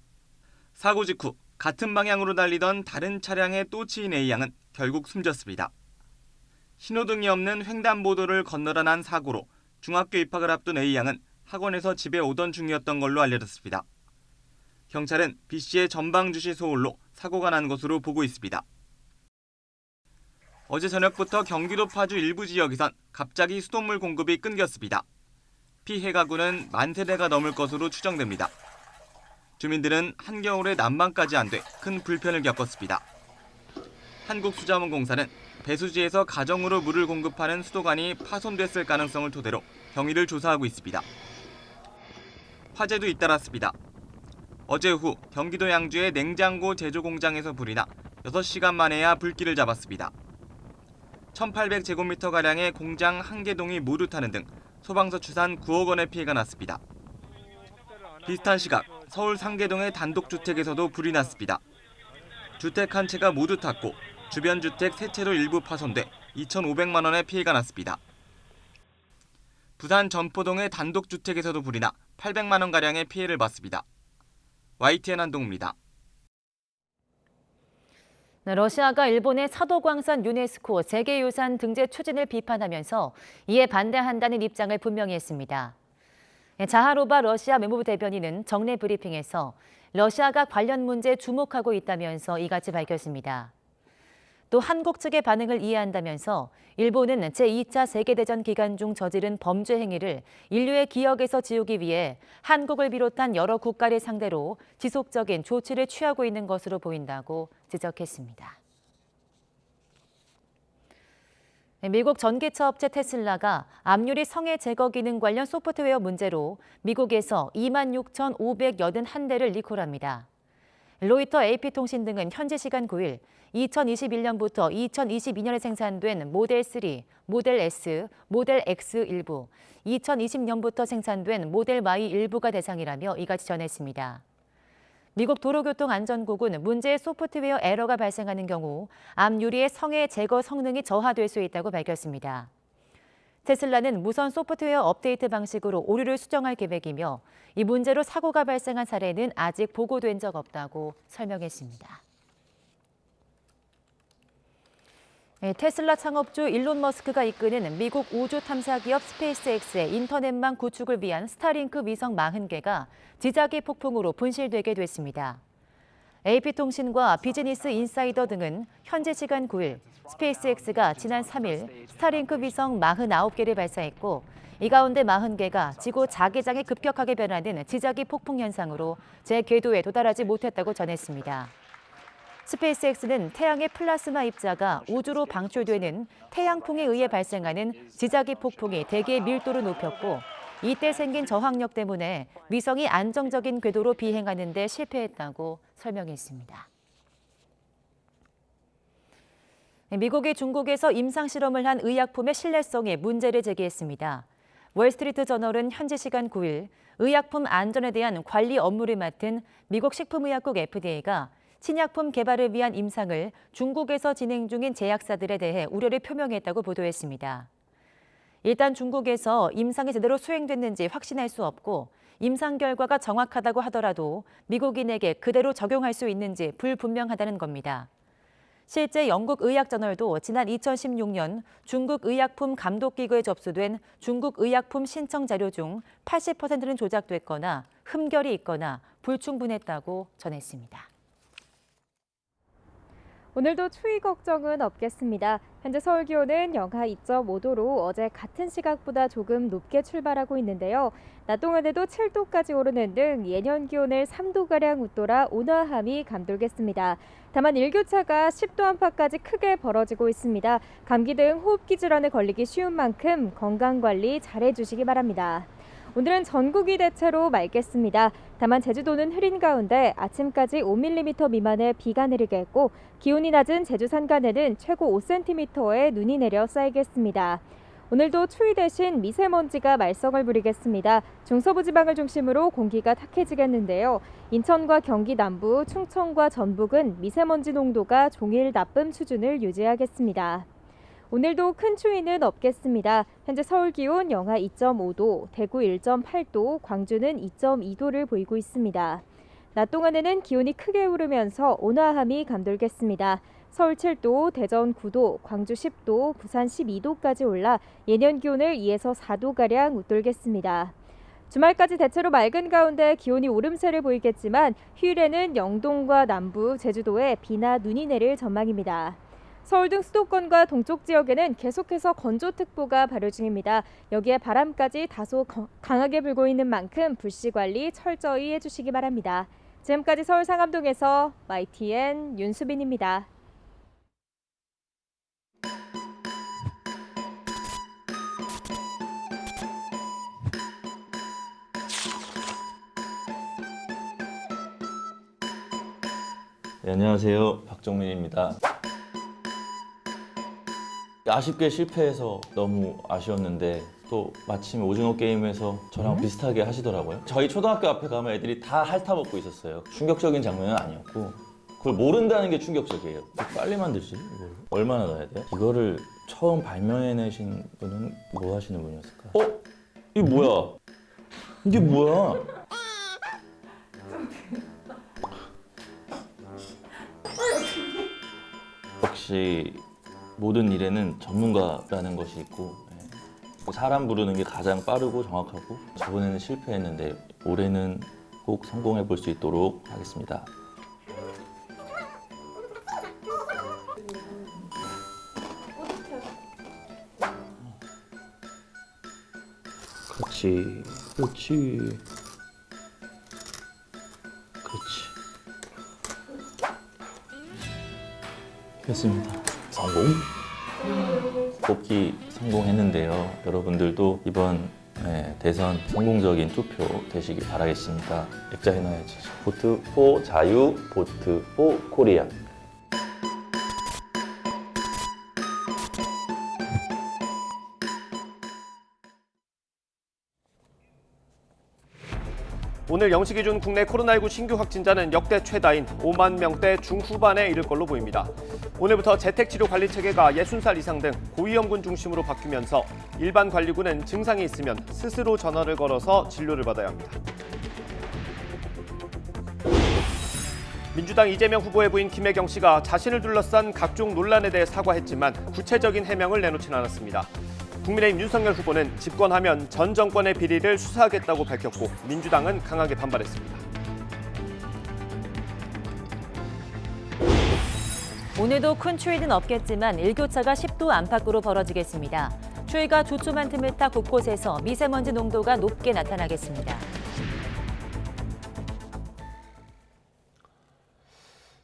사고 직후 같은 방향으로 달리던 다른 차량에 또 치인 A 양은 결국 숨졌습니다. 신호등이 없는 횡단보도를 건너다 난 사고로 중학교 입학을 앞둔 A 양은 학원에서 집에 오던 중이었던 걸로 알려졌습니다. 경찰은 B씨의 전방 주시 소홀로 사고가 난 것으로 보고 있습니다. 어제 저녁부터 경기도 파주 일부 지역에선 갑자기 수돗물 공급이 끊겼습니다. 피해 가구는 10,000세대가 넘을 것으로 추정됩니다. 주민들은 한겨울에 난방까지 안 돼 큰 불편을 겪었습니다. 한국수자원공사는 배수지에서 가정으로 물을 공급하는 수도관이 파손됐을 가능성을 토대로 경위를 조사하고 있습니다. 화재도 잇따랐습니다. 어제 오후 경기도 양주의 냉장고 제조 공장에서 불이 나 6시간 만에야 불길을 잡았습니다. 1,800제곱미터가량의 공장 1개 동이 모두 타는 등 소방서 추산 9억 원의 피해가 났습니다. 비슷한 시각 서울 상계동의 단독주택에서도 불이 났습니다. 주택 한 채가 모두 탔고 주변 주택 3채도 일부 파손돼 2,500만 원의 피해가 났습니다. 부산 전포동의 단독주택에서도 불이 나 800만 원가량의 피해를 봤습니다. YTN 한동우입니다. 러시아가 일본의 사도광산 유네스코 세계유산 등재 추진을 비판하면서 이에 반대한다는 입장을 분명히 했습니다. 자하로바 러시아 외무부 대변인은 정례 브리핑에서 러시아가 관련 문제에 주목하고 있다면서 이같이 밝혔습니다. 또 한국 측의 반응을 이해한다면서 일본은 제2차 세계대전 기간 중 저지른 범죄 행위를 인류의 기억에서 지우기 위해 한국을 비롯한 여러 국가를 상대로 지속적인 조치를 취하고 있는 것으로 보인다고 지적했습니다. 미국 전기차 업체 테슬라가 압유리 성해 제거 기능 관련 소프트웨어 문제로 미국에서 26,581대를 리콜합니다. 로이터 AP통신 등은 현지 시간 9일 2021년부터 2022년에 생산된 모델 3, 모델 S, 모델 X 일부, 2020년부터 생산된 모델 Y 일부가 대상이라며 이같이 전했습니다. 미국 도로교통안전국은 문제의 소프트웨어 에러가 발생하는 경우 압유리의 성해 제거 성능이 저하될 수 있다고 밝혔습니다. 테슬라는 무선 소프트웨어 업데이트 방식으로 오류를 수정할 계획이며 이 문제로 사고가 발생한 사례는 아직 보고된 적 없다고 설명했습니다. 테슬라 창업주 일론 머스크가 이끄는 미국 우주 탐사 기업 스페이스X의 인터넷망 구축을 위한 스타링크 위성 40개가 지자기 폭풍으로 분실되게 됐습니다. AP통신과 비즈니스 인사이더 등은 현지 시간 9일 스페이스X가 지난 3일 스타링크 위성 49개를 발사했고 이 가운데 40개가 지구 자기장이 급격하게 변하는 지자기 폭풍 현상으로 제 궤도에 도달하지 못했다고 전했습니다. 스페이스X는 태양의 플라스마 입자가 우주로 방출되는 태양풍에 의해 발생하는 지자기 폭풍이 대기의 밀도를 높였고 이때 생긴 저항력 때문에 위성이 안정적인 궤도로 비행하는 데 실패했다고 설명했습니다. 미국이 중국에서 임상실험을 한 의약품의 신뢰성에 문제를 제기했습니다. 월스트리트 저널은 현지 시간 9일 의약품 안전에 대한 관리 업무를 맡은 미국 식품의약국 FDA가 신약품 개발을 위한 임상을 중국에서 진행 중인 제약사들에 대해 우려를 표명했다고 보도했습니다. 일단 중국에서 임상이 제대로 수행됐는지 확신할 수 없고 임상 결과가 정확하다고 하더라도 미국인에게 그대로 적용할 수 있는지 불분명하다는 겁니다. 실제 영국 의학저널도 지난 2016년 중국 의약품 감독기구에 접수된 중국 의약품 신청 자료 중 80%는 조작됐거나 흠결이 있거나 불충분했다고 전했습니다. 오늘도 추위 걱정은 없겠습니다. 현재 서울 기온은 영하 2.5도로 어제 같은 시각보다 조금 높게 출발하고 있는데요. 낮 동안에도 7도까지 오르는 등 예년 기온을 3도가량 웃돌아 온화함이 감돌겠습니다. 다만 일교차가 10도 안팎까지 크게 벌어지고 있습니다. 감기 등 호흡기 질환에 걸리기 쉬운 만큼 건강관리 잘해주시기 바랍니다. 오늘은 전국이 대체로 맑겠습니다. 다만 제주도는 흐린 가운데 아침까지 5mm 미만의 비가 내리겠고 기온이 낮은 제주 산간에는 최고 5cm의 눈이 내려 쌓이겠습니다. 오늘도 추위 대신 미세먼지가 말썽을 부리겠습니다. 중서부 지방을 중심으로 공기가 탁해지겠는데요. 인천과 경기 남부, 충청과 전북은 미세먼지 농도가 종일 나쁨 수준을 유지하겠습니다. 오늘도 큰 추위는 없겠습니다. 현재 서울 기온 영하 2.5도, 대구 1.8도, 광주는 2.2도를 보이고 있습니다. 낮 동안에는 기온이 크게 오르면서 온화함이 감돌겠습니다. 서울 7도, 대전 9도, 광주 10도, 부산 12도까지 올라 예년 기온을 2에서 4도가량 웃돌겠습니다. 주말까지 대체로 맑은 가운데 기온이 오름세를 보이겠지만 휴일에는 영동과 남부, 제주도에 비나 눈이 내릴 전망입니다. 서울 등 수도권과 동쪽 지역에는 계속해서 건조특보가 발효 중입니다. 여기에 바람까지 다소 강하게 불고 있는 만큼 불씨 관리 철저히 해주시기 바랍니다. 지금까지 서울 상암동에서 YTN 윤수빈입니다. 네, 안녕하세요. 박정민입니다. 아쉽게 실패해서 너무 아쉬웠는데 또 마침 오징어 게임에서 저랑 비슷하게 하시더라고요. 저희 초등학교 앞에 가면 애들이 다 핥아먹고 있었어요. 충격적인 장면은 아니었고 그걸 모른다는 게 충격적이에요. 빨리 만들지 이걸 얼마나 넣어야 돼? 이거를 처음 발명해내신 분은 뭐 하시는 분이었을까? 이게 뭐야? 이게 뭐야? 역시 모든 일에는 전문가라는 것이 있고 사람 부르는 게 가장 빠르고 정확하고 저번에는 실패했는데 올해는 꼭 성공해 볼 수 있도록 하겠습니다. 그렇지, 그렇지, 그렇지. 됐습니다. 성공. 뽑기 성공했는데요. 여러분들도 이번 대선 성공적인 투표 되시길 바라겠습니다. 액자 해놔야지. 보트 포 자유, 보트 포 코리아. 오늘 0시 기준 국내 코로나19 신규 확진자는 역대 최다인 5만 명대 중후반에 이를 걸로 보입니다. 오늘부터 재택치료 관리 체계가 60살 이상 등 고위험군 중심으로 바뀌면서 일반 관리군은 증상이 있으면 스스로 전화를 걸어서 진료를 받아야 합니다. 민주당 이재명 후보의 부인 김혜경 씨가 자신을 둘러싼 각종 논란에 대해 사과했지만 구체적인 해명을 내놓진 않았습니다. 국민의힘 윤석열 후보는 집권하면 전 정권의 비리를 수사하겠다고 밝혔고 민주당은 강하게 반발했습니다. 오늘도 큰 추위는 없겠지만 일교차가 10도 안팎으로 벌어지겠습니다. 추위가 조금만 틈을 타 곳곳에서 미세먼지 농도가 높게 나타나겠습니다.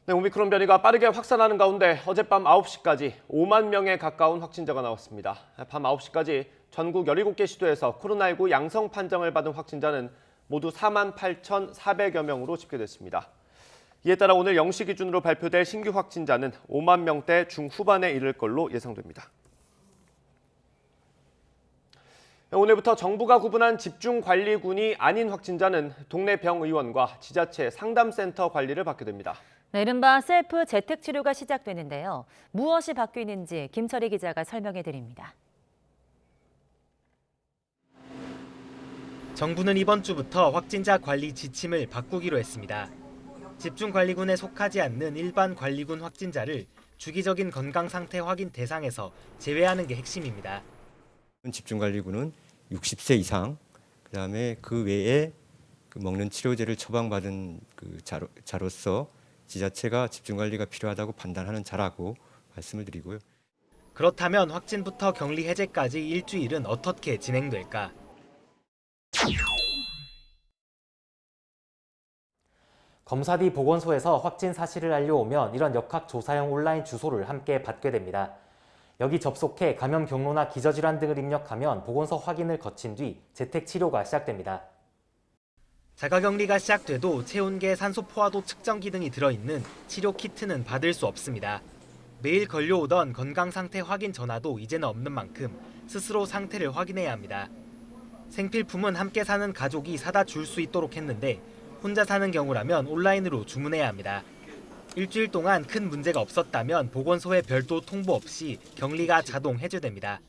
네, 오미크론 변이가 빠르게 확산하는 가운데 어젯밤 9시까지 5만 명에 가까운 확진자가 나왔습니다. 밤 9시까지 전국 17개 시도에서 코로나19 양성 판정을 받은 확진자는 모두 4만 8,400여 명으로 집계됐습니다. 이에 따라 오늘 0시 기준으로 발표될 신규 확진자는 5만 명대 중후반에 이를 걸로 예상됩니다. 오늘부터 정부가 구분한 집중관리군이 아닌 확진자는 동네 병의원과 지자체 상담센터 관리를 받게 됩니다. 네, 이른바 셀프 재택치료가 시작되는데요. 무엇이 바뀌는지 김철희 기자가 설명해 드립니다. 정부는 이번 주부터 확진자 관리 지침을 바꾸기로 했습니다. 집중관리군에 속하지 않는 일반 관리군 확진자를 주기적인 건강 상태 확인 대상에서 제외하는 게 핵심입니다. 집중관리군은 60세 이상, 그다음에 그 외에 먹는 치료제를 처방받은 자로서 지자체가 집중관리가 필요하다고 판단하는 자라고 말씀을 드리고요. 그렇다면 확진부터 격리 해제까지 일주일은 어떻게 진행될까? 검사 뒤 보건소에서 확진 사실을 알려오면 이런 역학조사형 온라인 주소를 함께 받게 됩니다. 여기 접속해 감염 경로나 기저질환 등을 입력하면 보건소 확인을 거친 뒤 재택치료가 시작됩니다. 자가격리가 시작돼도 체온계, 산소 포화도 측정기 등이 들어있는 치료 키트는 받을 수 없습니다. 매일 걸려오던 건강상태 확인 전화도 이제는 없는 만큼 스스로 상태를 확인해야 합니다. 생필품은 함께 사는 가족이 사다 줄 수 있도록 했는데 혼자 사는 경우라면 온라인으로 주문해야 합니다. 일주일 동안 큰 문제가 없었다면 보건소에 별도 통보 없이 격리가 자동 해제됩니다.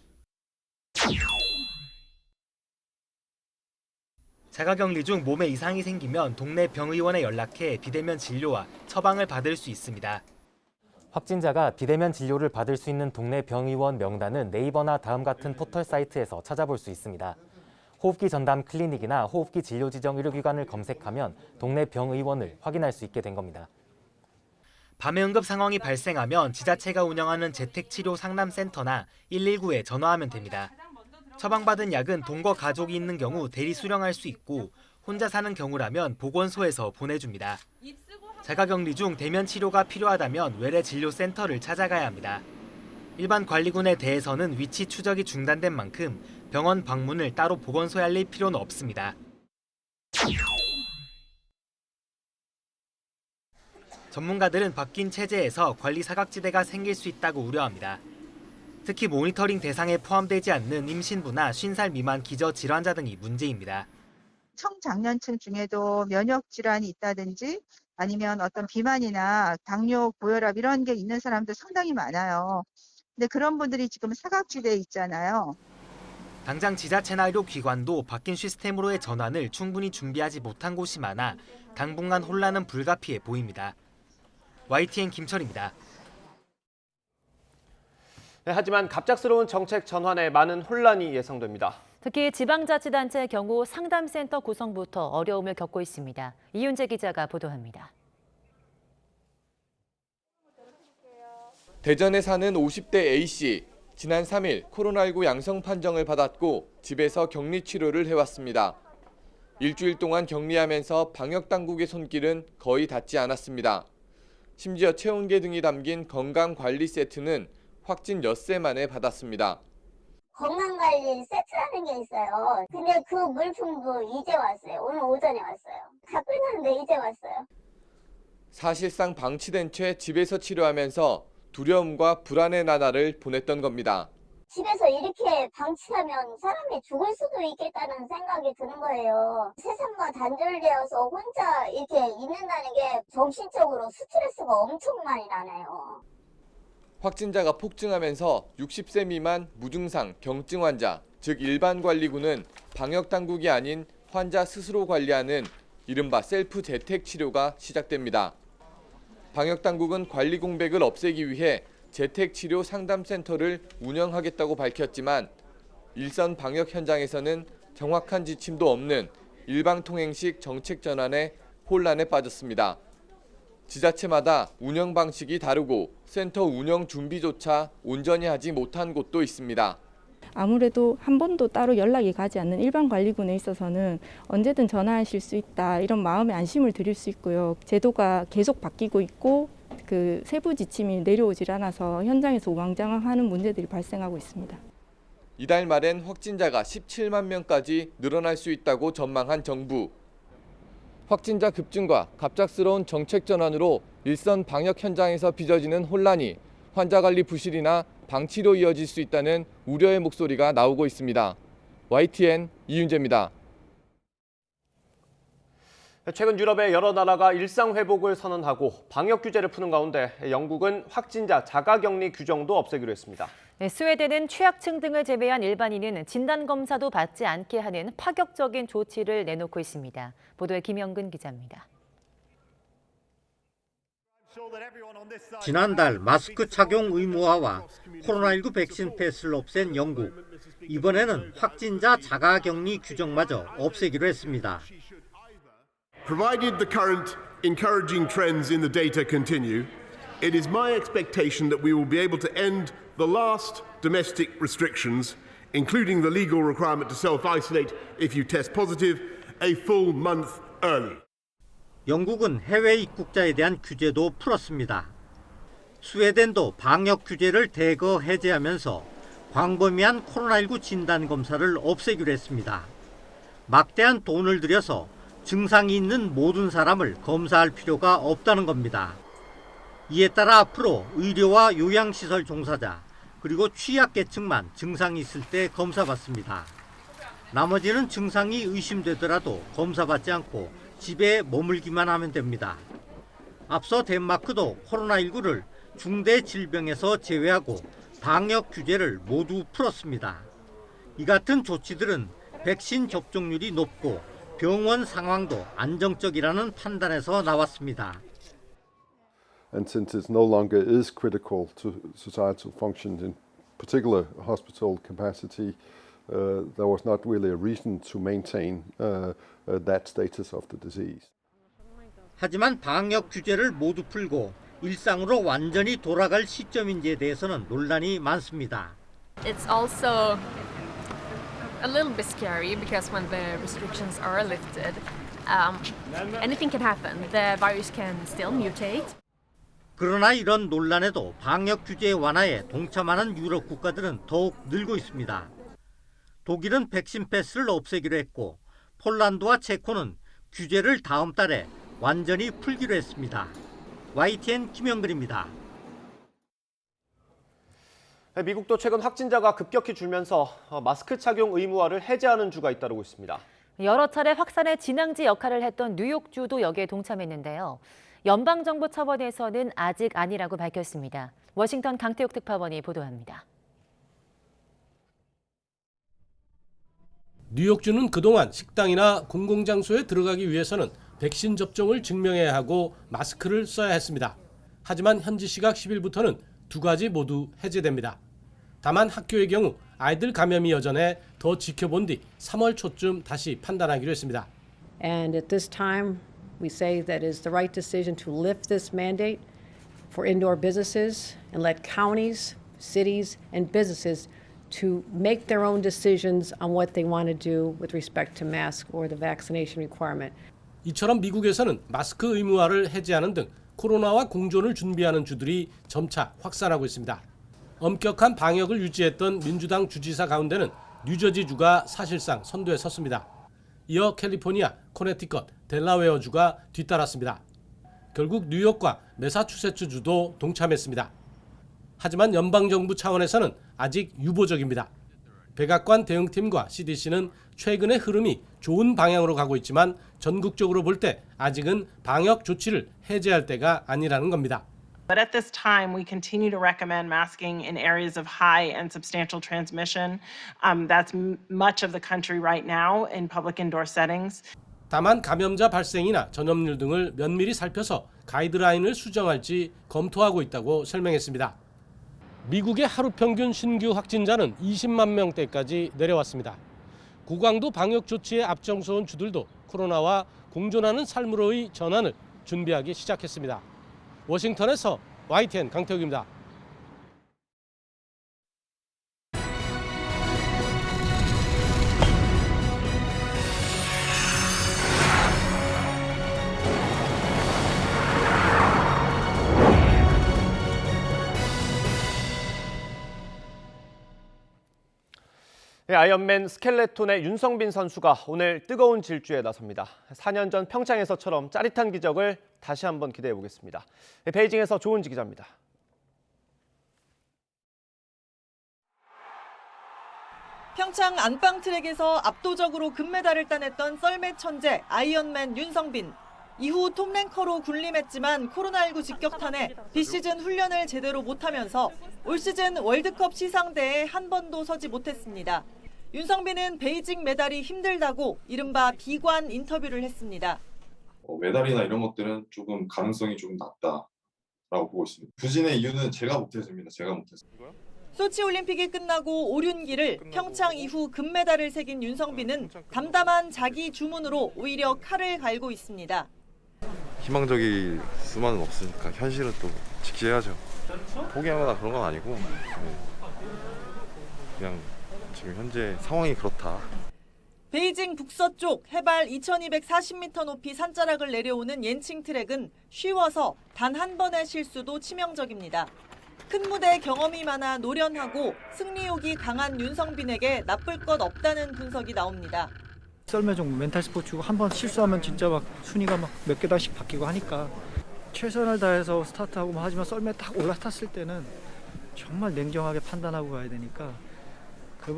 자가격리 중 몸에 이상이 생기면 동네 병의원에 연락해 비대면 진료와 처방을 받을 수 있습니다. 확진자가 비대면 진료를 받을 수 있는 동네 병의원 명단은 네이버나 다음 같은 포털 사이트에서 찾아볼 수 있습니다. 호흡기 전담 클리닉이나 호흡기 진료 지정 의료기관을 검색하면 동네 병의원을 확인할 수 있게 된 겁니다. 밤에 응급 상황이 발생하면 지자체가 운영하는 재택치료 상담센터나 119에 전화하면 됩니다. 처방받은 약은 동거 가족이 있는 경우 대리 수령할 수 있고 혼자 사는 경우라면 보건소에서 보내줍니다. 자가격리 중 대면 치료가 필요하다면 외래진료센터를 찾아가야 합니다. 일반 관리군에 대해서는 위치 추적이 중단된 만큼 병원 방문을 따로 보건소에 알릴 필요는 없습니다. 전문가들은 바뀐 체제에서 관리 사각지대가 생길 수 있다고 우려합니다. 특히 모니터링 대상에 포함되지 않는 임신부나 50살 미만 기저질환자 등이 문제입니다. 청장년층 중에도 면역 질환이 있다든지 아니면 어떤 비만이나 당뇨, 고혈압 이런 게 있는 사람들 상당히 많아요. 근데 그런 분들이 지금 사각지대에 있잖아요. 당장 지자체나 의료기관도 바뀐 시스템으로의 전환을 충분히 준비하지 못한 곳이 많아 당분간 혼란은 불가피해 보입니다. YTN 김철입니다. 하지만 갑작스러운 정책 전환에 많은 혼란이 예상됩니다. 특히 지방자치단체의 경우 상담센터 구성부터 어려움을 겪고 있습니다. 이윤재 기자가 보도합니다. 대전에 사는 50대 A씨. 지난 3일 코로나19 양성 판정을 받았고 집에서 격리 치료를 해왔습니다. 일주일 동안 격리하면서 방역당국의 손길은 거의 닿지 않았습니다. 심지어 체온계 등이 담긴 건강관리 세트는 확진 엿새 만에 받았습니다. 건강관리 세트라는 게 있어요. 근데 그 물품도 이제 왔어요. 오늘 오전에 왔어요. 갖고 있는데 이제 왔어요. 사실상 방치된 채 집에서 치료하면서 두려움과 불안의 나날을 보냈던 겁니다. 집에서 이렇게 방치하면 사람이 죽을 수도 있겠다는 생각이 드는 거예요. 세상과 단절되어서 혼자 이렇게 있는다는 게 정신적으로 스트레스가 엄청 많이 나네요. 확진자가 폭증하면서 60세 미만 무증상 경증 환자, 즉 일반관리구는 방역당국이 아닌 환자 스스로 관리하는 이른바 셀프 재택 치료가 시작됩니다. 방역당국은 관리 공백을 없애기 위해 재택치료 상담센터를 운영하겠다고 밝혔지만 일선 방역 현장에서는 정확한 지침도 없는 일방통행식 정책 전환에 혼란에 빠졌습니다. 지자체마다 운영 방식이 다르고 센터 운영 준비조차 온전히 하지 못한 곳도 있습니다. 아무래도 한 번도 따로 연락이 가지 않는 일반 관리군에 있어서는 언제든 전화하실 수 있다 이런 마음의 안심을 드릴 수 있고요. 제도가 계속 바뀌고 있고 그 세부 지침이 내려오질 않아서 현장에서 우왕좌왕하는 문제들이 발생하고 있습니다. 이달 말엔 확진자가 17만 명까지 늘어날 수 있다고 전망한 정부. 확진자 급증과 갑작스러운 정책 전환으로 일선 방역 현장에서 빚어지는 혼란이 환자 관리 부실이나 방치로 이어질 수 있다는 우려의 목소리가 나오고 있습니다. YTN 이윤재입니다. 최근 유럽의 여러 나라가 일상 회복을 선언하고 방역 규제를 푸는 가운데 영국은 확진자 자가격리 규정도 없애기로 했습니다. 스웨덴은 취약층 등을 제외한 일반인은 진단검사도 받지 않게 하는 파격적인 조치를 내놓고 있습니다. 보도에 김영근 기자입니다. 지난달 마스크 착용 의무화와 코로나19 백신 패스를 없앤 영국. 이번에는 확진자 자가격리 규정마저 없애기로 했습니다. Provided the current encouraging trends in the data continue, it is my expectation that we will be able to end the last domestic restrictions, including the legal requirement to self-isolate if you test positive, a full month early. 영국은 해외 입국자에 대한 규제도 풀었습니다. 스웨덴도 방역 규제를 대거 해제하면서 광범위한 코로나19 진단검사를 없애기로 했습니다. 막대한 돈을 들여서 증상이 있는 모든 사람을 검사할 필요가 없다는 겁니다. 이에 따라 앞으로 의료와 요양시설 종사자 그리고 취약계층만 증상이 있을 때 검사받습니다. 나머지는 증상이 의심되더라도 검사받지 않고 집에 머물기만 하면 됩니다. 앞서 덴마크도 코로나19를 중대 질병에서 제외하고 방역 규제를 모두 풀었습니다. 이 같은 조치들은 백신 접종률이 높고 병원 상황도 안정적이라는 판단에서 나왔습니다. And since it no longer is critical to societal functions, in particular hospital capacity, there was not really a reason to maintain that status of the disease. 하지만 방역 규제를 모두 풀고 일상으로 완전히 돌아갈 시점인지에 대해서는 논란이 많습니다. It's also a little bit scary because when the restrictions are lifted, anything can happen. The virus can still mutate. 그러나 이런 논란에도 방역 규제 완화에 동참하는 유럽 국가들은 더욱 늘고 있습니다. 독일은 백신 패스를 없애기로 했고 폴란드와 체코는 규제를 다음 달에 완전히 풀기로 했습니다. YTN 김영근입니다. 미국도 최근 확진자가 급격히 줄면서 마스크 착용 의무화를 해제하는 주가 잇따르고 있습니다. 여러 차례 확산의 진앙지 역할을 했던 뉴욕주도 여기에 동참했는데요. 연방정부 차원에서는 아직 아니라고 밝혔습니다. 워싱턴 강태욱 특파원이 보도합니다. 뉴욕주는 그동안 식당이나 공공장소에 들어가기 위해서는 백신 접종을 증명해야 하고 마스크를 써야 했습니다. 하지만 현지 시각 10일부터는 두 가지 모두 해제됩니다. 다만 학교의 경우 아이들 감염이 여전해 더 지켜본 뒤 3월 초쯤 다시 판단하기로 했습니다. And at this time, we say that it is the right decision to lift this mandate for indoor businesses and let counties, cities, and businesses to make their own decisions on what they want to do with respect to mask or the vaccination requirement. 이처럼 미국에서는 마스크 의무화를 해제하는 등 코로나와 공존을 준비하는 주들이 점차 확산하고 있습니다. 엄격한 방역을 유지했던 민주당 주지사 가운데는 뉴저지주가 사실상 선두에 섰습니다. 이어 캘리포니아, 코네티컷, 델라웨어주가 뒤따랐습니다. 결국 뉴욕과 매사추세츠주도 동참했습니다. 하지만 연방정부 차원에서는 아직 유보적입니다. 백악관 대응팀과 CDC는 최근의 흐름이 좋은 방향으로 가고 있지만 전국적으로 볼 때 아직은 방역 조치를 해제할 때가 아니라는 겁니다. But at this time, we continue to recommend masking in areas of high and substantial transmission. That's much of the country right now in public indoor settings. 다만 감염자 발생이나 전염률 등을 면밀히 살펴서 가이드라인을 수정할지 검토하고 있다고 설명했습니다. 미국의 하루 평균 신규 확진자는 20만 명대까지 내려왔습니다. 고강도 방역 조치에 앞장서온 주들도 코로나와 공존하는 삶으로의 전환을 준비하기 시작했습니다. 워싱턴에서 YTN 강태욱입니다. 아이언맨 스켈레톤의 윤성빈 선수가 오늘 뜨거운 질주에 나섭니다. 4년 전 평창에서처럼 짜릿한 기적을 다시 한번 기대해 보겠습니다. 베이징에서 조은지 기자입니다. 평창 안방 트랙에서 압도적으로 금메달을 따냈던 썰매 천재 아이언맨 윤성빈. 이후 톱랭커로 군림했지만 코로나19 직격탄에 비시즌 훈련을 제대로 못하면서 올 시즌 월드컵 시상대에 한 번도 서지 못했습니다. 윤성빈은 베이징 메달이 힘들다고 이른바 비관 인터뷰를 했습니다. 메달이나 이런 것들은 조금 가능성이 좀 낮다라고 보고 있습니다. 부진의 이유는 제가 못해서입니다. 제가 못해서. 소치 올림픽이 끝나고 오륜기를 평창 이후 금메달을 새긴 윤성빈은 담담한 자기 주문으로 오히려 칼을 갈고 있습니다. 희망적일 수만은 없으니까 현실은 또 직시해야죠. 포기하거나 그런 건 아니고 그냥 지금 현재 상황이 그렇다. 베이징 북서쪽 해발 2240m 높이 산자락을 내려오는 옌칭 트랙은 쉬워서 단 한 번의 실수도 치명적입니다. 큰 무대 경험이 많아 노련하고 승리욕이 강한 윤성빈에게 나쁠 것 없다는 분석이 나옵니다. 썰매종 멘탈 스포츠고 한 번 실수하면 진짜 막 순위가 막 몇 계단씩 바뀌고 하니까 최선을 다해서 스타트하고 하지만 썰매 딱 올라탔을 때는 정말 냉정하게 판단하고 가야 되니까 그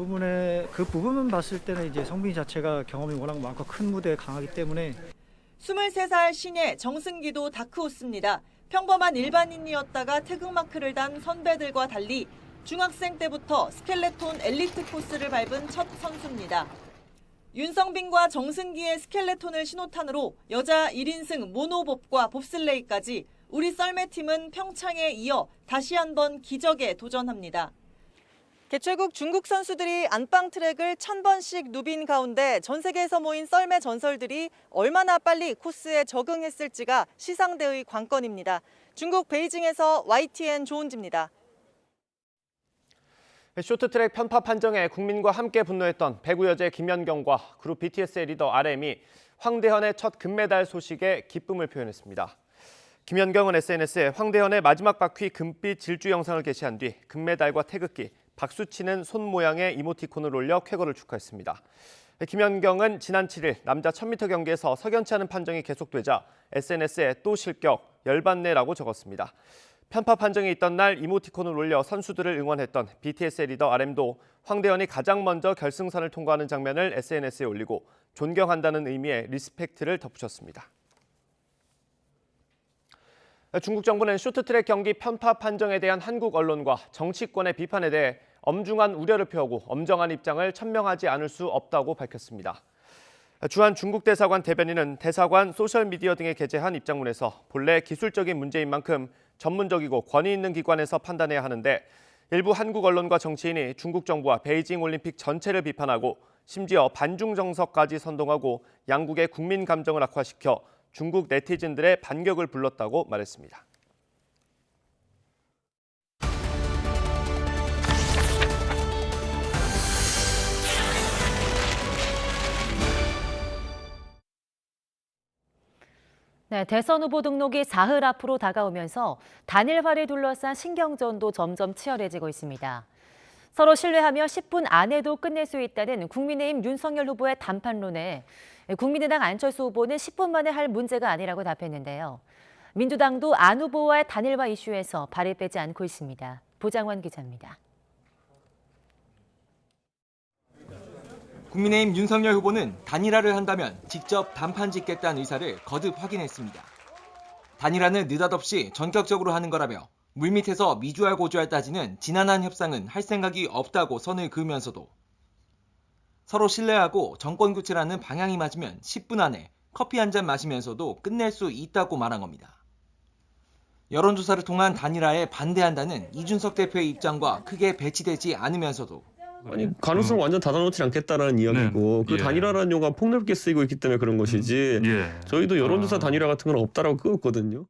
부분만 봤을 때는 이제 성빈이 자체가 경험이 워낙 많고 큰 무대에 강하기 때문에 23살 신예 정승기도 다크호스입니다. 평범한 일반인이었다가 태극마크를 단 선배들과 달리 중학생 때부터 스켈레톤 엘리트 코스를 밟은 첫 선수입니다. 윤성빈과 정승기의 스켈레톤을 신호탄으로 여자 1인승 모노봅과 봅슬레이까지 우리 썰매팀은 평창에 이어 다시 한번 기적에 도전합니다. 개최국 중국 선수들이 안방 트랙을 1000번씩 누빈 가운데 전 세계에서 모인 썰매 전설들이 얼마나 빨리 코스에 적응했을지가 시상대의 관건입니다. 중국 베이징에서 YTN 조은지입니다. 쇼트트랙 편파 판정에 국민과 함께 분노했던 배구 여제 김연경과 그룹 BTS의 리더 RM이 황대현의 첫 금메달 소식에 기쁨을 표현했습니다. 김연경은 SNS에 황대현의 마지막 바퀴 금빛 질주 영상을 게시한 뒤 금메달과 태극기, 박수치는 손 모양의 이모티콘을 올려 쾌거를 축하했습니다. 김연경은 지난 7일 남자 1000m 경기에서 석연치 않은 판정이 계속되자 SNS에 또 실격, 열받네라고 적었습니다. 편파 판정이 있던 날 이모티콘을 올려 선수들을 응원했던 BTS의 리더 RM도 황대현이 가장 먼저 결승선을 통과하는 장면을 SNS에 올리고 존경한다는 의미의 리스펙트를 덧붙였습니다. 중국 정부는 쇼트트랙 경기 편파 판정에 대한 한국 언론과 정치권의 비판에 대해 엄중한 우려를 표하고 엄정한 입장을 천명하지 않을 수 없다고 밝혔습니다. 주한 중국 대사관 대변인은 대사관 소셜미디어 등에 게재한 입장문에서 본래 기술적인 문제인 만큼 전문적이고 권위 있는 기관에서 판단해야 하는데 일부 한국 언론과 정치인이 중국 정부와 베이징 올림픽 전체를 비판하고 심지어 반중 정서까지 선동하고 양국의 국민 감정을 악화시켜 중국 네티즌들의 반격을 불렀다고 말했습니다. 네, 대선 후보 등록이 사흘 앞으로 다가오면서 단일화를 둘러싼 신경전도 점점 치열해지고 있습니다. 서로 신뢰하며 10분 안에도 끝낼 수 있다는 국민의힘 윤석열 후보의 단판론에 국민의당 안철수 후보는 10분 만에 할 문제가 아니라고 답했는데요. 민주당도 안 후보와의 단일화 이슈에서 발을 빼지 않고 있습니다. 보장환 기자입니다. 국민의힘 윤석열 후보는 단일화를 한다면 직접 단판 짓겠다는 의사를 거듭 확인했습니다. 단일화는 느닷없이 전격적으로 하는 거라며 물밑에서 미주알 고주알 따지는 지난한 협상은 할 생각이 없다고 선을 그으면서도 서로 신뢰하고 정권 교체라는 방향이 맞으면 10분 안에 커피 한 잔 마시면서도 끝낼 수 있다고 말한 겁니다. 여론조사를 통한 단일화에 반대한다는 이준석 대표의 입장과 크게 배치되지 않으면서도 아니 가능성 완전 닫아놓지 않겠다라는 이야기고 그 단일화라는 용어가 폭넓게 쓰이고 있기 때문에 그런 것이지 저희도 여론조사 단일화 같은 건 없다라고 그었거든요.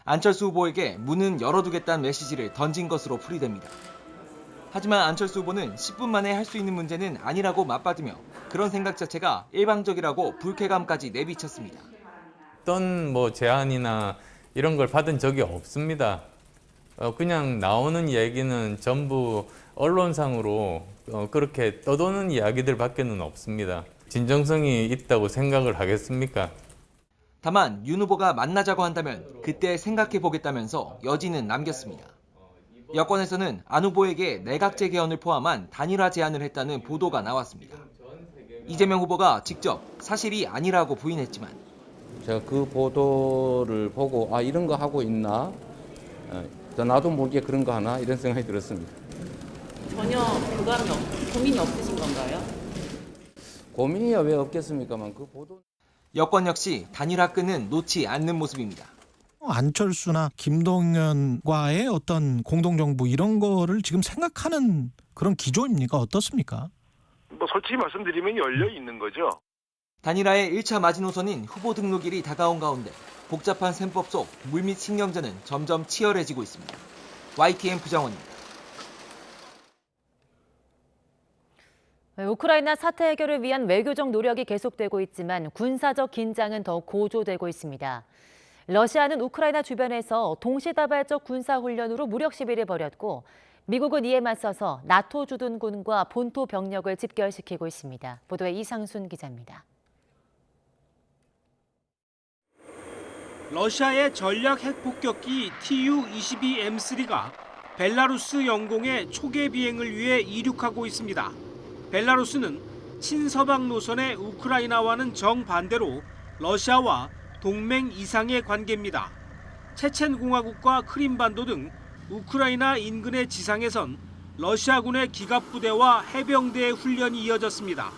안철수 후보에게 문은 열어두겠다는 메시지를 던진 것으로 풀이됩니다. 하지만 안철수 후보는 10분 만에 할 수 있는 문제는 아니라고 맞받으며 그런 생각 자체가 일방적이라고 불쾌감까지 내비쳤습니다. 어떤 제안이나 이런 걸 받은 적이 없습니다. 그냥 나오는 얘기는 전부 언론상으로 그렇게 떠도는 이야기들밖에는 없습니다. 진정성이 있다고 생각을 하겠습니까? 다만 윤 후보가 만나자고 한다면 그때 생각해보겠다면서 여지는 남겼습니다. 여권에서는 안 후보에게 내각제 개헌을 포함한 단일화 제안을 했다는 보도가 나왔습니다. 이재명 후보가 직접 사실이 아니라고 부인했지만 제가 그 보도를 보고 이런 거 하고 있나? 나도 모르게 그런 거 하나? 이런 생각이 들었습니다. 전혀 부담이 고민이 없으신 건가요? 고민이야 왜 없겠습니까만 그 보도. 여권 역시 단일화 끈은 놓지 않는 모습입니다. 안철수나 김동연과의 어떤 공동정부 이런 거를 지금 생각하는 그런 기조입니까? 어떻습니까? 솔직히 말씀드리면 열려 있는 거죠. 단일화의 1차 마지노선인 후보 등록일이 다가온 가운데 복잡한 셈법 속 물밑 신경전은 점점 치열해지고 있습니다. YTN 부장원입니다. 우크라이나 사태 해결을 위한 외교적 노력이 계속되고 있지만 군사적 긴장은 더 고조되고 있습니다. 러시아는 우크라이나 주변에서 동시다발적 군사훈련으로 무력 시비를 벌였고 미국은 이에 맞서서 나토 주둔군과 본토 병력을 집결시키고 있습니다. 보도에 이상순 기자입니다. 러시아의 전략 핵폭격기 Tu-22M3가 벨라루스 영공의 초계 비행을 위해 이륙하고 있습니다. 벨라루스는 친서방 노선의 우크라이나와는 정반대로 러시아와 동맹 이상의 관계입니다. 체첸공화국과 크림반도 등 우크라이나 인근의 지상에선 러시아군의 기갑부대와 해병대의 훈련이 이어졌습니다.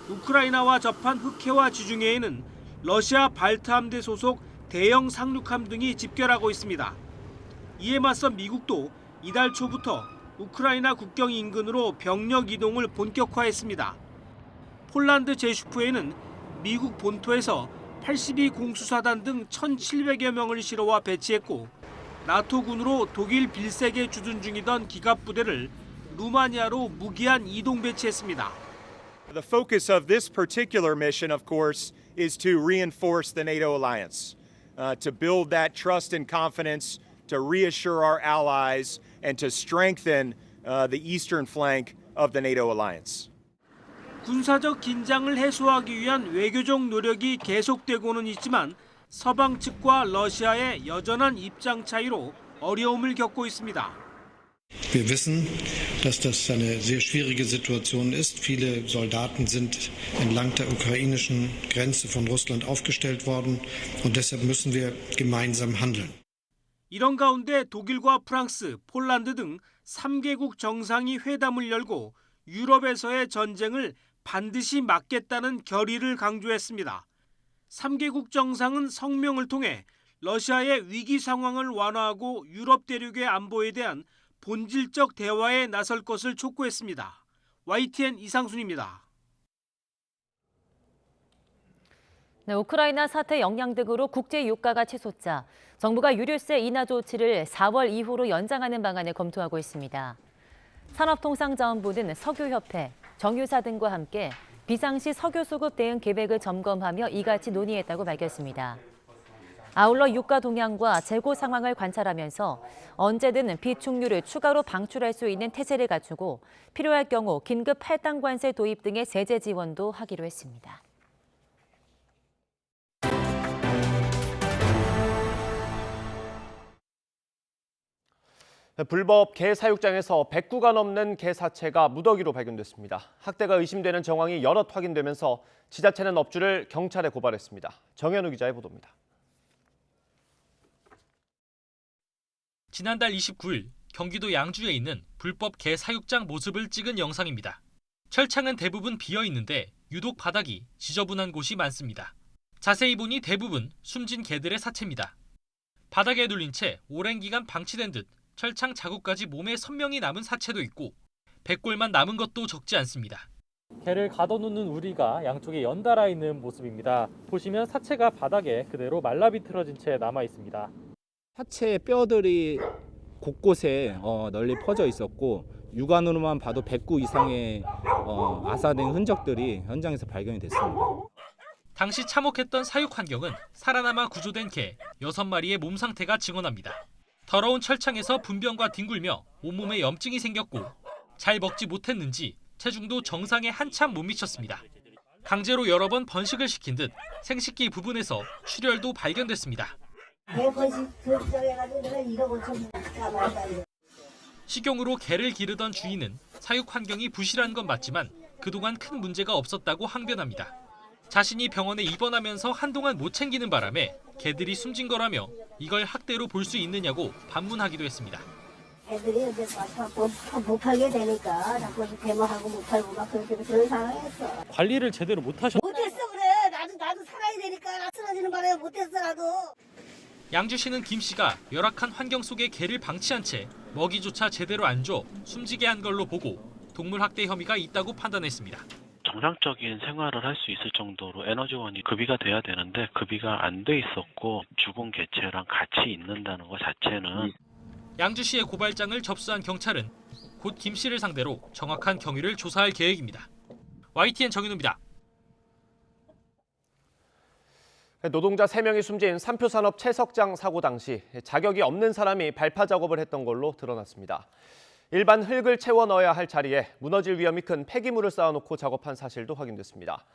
우크라이나와 접한 흑해와 지중해에는 러시아 발트함대 소속 대형 상륙함 등이 집결하고 있습니다. 이에 맞서 미국도 이달 초부터 우크라이나 국경 인근으로 병력 이동을 본격화했습니다. 폴란드 제슈프에는 미국 본토에서 82 공수사단 등 1,700여 명을 실어와 배치했고 나토군으로 독일 빌색에 주둔 중이던 기갑부대를 루마니아로 무기한 이동 배치했습니다. The focus of this particular mission, of course, is to reinforce the NATO alliance, to build that trust and confidence, to reassure our allies, and to strengthen the eastern flank of the NATO alliance. 군사적 긴장을 해소하기 위한 외교적 노력이 계속되고는 있지만 서방 측과 러시아의 여전한 입장 차이로 어려움을 겪고 있습니다. Wir wissen, dass das eine sehr schwierige Situation ist. Viele Soldaten sind entlang der ukrainischen Grenze von Russland aufgestellt worden und deshalb müssen wir gemeinsam handeln. 이런 가운데 독일과 프랑스, 폴란드 등 3개국 정상이 회담을 열고 유럽에서의 전쟁을 반드시 막겠다는 결의를 강조했습니다. 3개국 정상은 성명을 통해 러시아의 위기 상황을 완화하고 유럽 대륙의 안보에 대한 본질적 대화에 나설 것을 촉구했습니다. YTN 이상순입니다. 네, 우크라이나 사태 영향 등으로 국제 유가가 치솟자 정부가 유류세 인하 조치를 4월 이후로 연장하는 방안을 검토하고 있습니다. 산업통상자원부는 석유협회, 정유사 등과 함께 비상시 석유 수급 대응 계획을 점검하며 이같이 논의했다고 밝혔습니다. 아울러 유가 동향과 재고 상황을 관찰하면서 언제든 비축유를 추가로 방출할 수 있는 태세를 갖추고 필요할 경우 긴급 할당 관세 도입 등의 세제 지원도 하기로 했습니다. 불법 개 사육장에서 100구가 넘는 개 사체가 무더기로 발견됐습니다. 학대가 의심되는 정황이 여럿 확인되면서 지자체는 업주를 경찰에 고발했습니다. 정현우 기자의 보도입니다. 지난달 29일 경기도 양주에 있는 불법 개 사육장 모습을 찍은 영상입니다. 철창은 대부분 비어 있는데 유독 바닥이 지저분한 곳이 많습니다. 자세히 보니 대부분 숨진 개들의 사체입니다. 바닥에 눌린 채 오랜 기간 방치된 듯 철창 자국까지 몸에 선명히 남은 사체도 있고 백골만 남은 것도 적지 않습니다. 개를 가둬놓는 우리가 양쪽에 연달아 있는 모습입니다. 보시면 사체가 바닥에 그대로 말라비틀어진 채 남아 있습니다. 사체의 뼈들이 곳곳에 널리 퍼져 있었고 육안으로만 봐도 100구 이상의 아사된 흔적들이 현장에서 발견이 됐습니다. 당시 참혹했던 사육 환경은 살아남아 구조된 개 6마리의 몸 상태가 증언합니다. 더러운 철창에서 분변과 뒹굴며 온몸에 염증이 생겼고 잘 먹지 못했는지 체중도 정상에 한참 못 미쳤습니다. 강제로 여러 번 번식을 시킨 듯 생식기 부분에서 출혈도 발견됐습니다. 식용으로 개를 기르던 주인은 사육 환경이 부실한 건 맞지만 그동안 큰 문제가 없었다고 항변합니다. 자신이 병원에 입원하면서 한동안 못 챙기는 바람에 개들이 숨진 거라며 이걸 학대로 볼 수 있느냐고 반문하기도 했습니다. 애들이 이제 못 팔게 되니까 자꾸 데모하고 못 팔고 막 그런 상황이었어. 관리를 제대로 못했어 그래. 나도 살아야 되니까 나 쓰러지는 바람에 못했어 나도. 양주시는 김 씨가 열악한 환경 속에 개를 방치한 채 먹이조차 제대로 안 줘 숨지게 한 걸로 보고 동물 학대 혐의가 있다고 판단했습니다. 정상적인 생활을 할 수 있을 정도로 에너지원이 급이가 돼야 되는데 급이가 안 돼 있었고 죽은 개체랑 같이 있는다는 것 자체는 양주시의 고발장을 접수한 경찰은 곧 김 씨를 상대로 정확한 경위를 조사할 계획입니다. YTN 정현우입니다. 노동자 3명이 숨진 삼표산업 채석장 사고 당시 자격이 없는 사람이 발파 작업을 했던 걸로 드러났습니다. 일반 흙을 채워 넣어야 할 자리에 무너질 위험이 큰 폐기물을 쌓아놓고 작업한 사실도 확인됐습니다.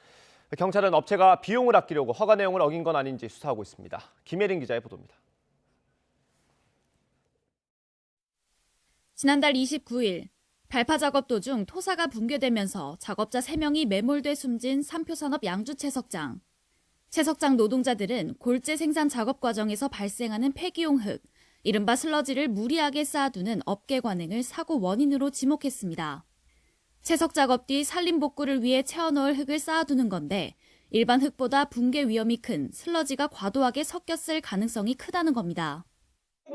경찰은 업체가 비용을 아끼려고 허가 내용을 어긴 건 아닌지 수사하고 있습니다. 김예린 기자의 보도입니다. 지난달 29일 발파 작업 도중 토사가 붕괴되면서 작업자 3명이 매몰돼 숨진 삼표산업 양주 채석장. 채석장 노동자들은 골재 생산 작업 과정에서 발생하는 폐기용 흙, 이른바 슬러지를 무리하게 쌓아두는 업계 관행을 사고 원인으로 지목했습니다. 채석 작업 뒤 산림 복구를 위해 채워넣을 흙을 쌓아두는 건데 일반 흙보다 붕괴 위험이 큰 슬러지가 과도하게 섞였을 가능성이 크다는 겁니다.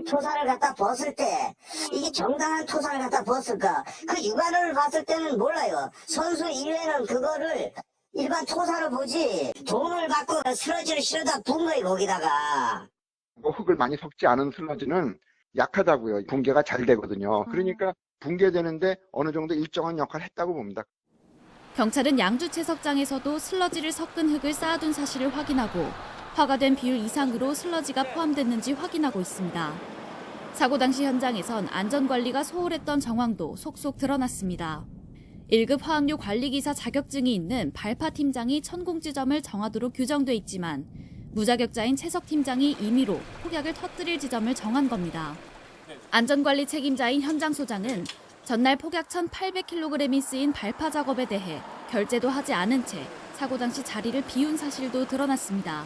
토사를 갖다 벗을 때 이게 정당한 토사를 갖다 벗을까? 그 육안을 봤을 때는 몰라요. 선수 1회는 그거를 일반 토사로 보지 돈을 받고 슬러지를 실어다 분 거예요 거기다가. 흙을 많이 섞지 않은 슬러지는 약하다고요. 붕괴가 잘 되거든요. 그러니까 붕괴되는데 어느 정도 일정한 역할을 했다고 봅니다. 경찰은 양주 채석장에서도 슬러지를 섞은 흙을 쌓아둔 사실을 확인하고 허가된 비율 이상으로 슬러지가 포함됐는지 확인하고 있습니다. 사고 당시 현장에선 안전관리가 소홀했던 정황도 속속 드러났습니다. 1급 화학류 관리기사 자격증이 있는 발파 팀장이 천공 지점을 정하도록 규정돼 있지만 무자격자인 채석 팀장이 임의로 폭약을 터뜨릴 지점을 정한 겁니다. 안전관리 책임자인 현장 소장은 전날 폭약 1,800kg이 쓰인 발파 작업에 대해 결제도 하지 않은 채 사고 당시 자리를 비운 사실도 드러났습니다.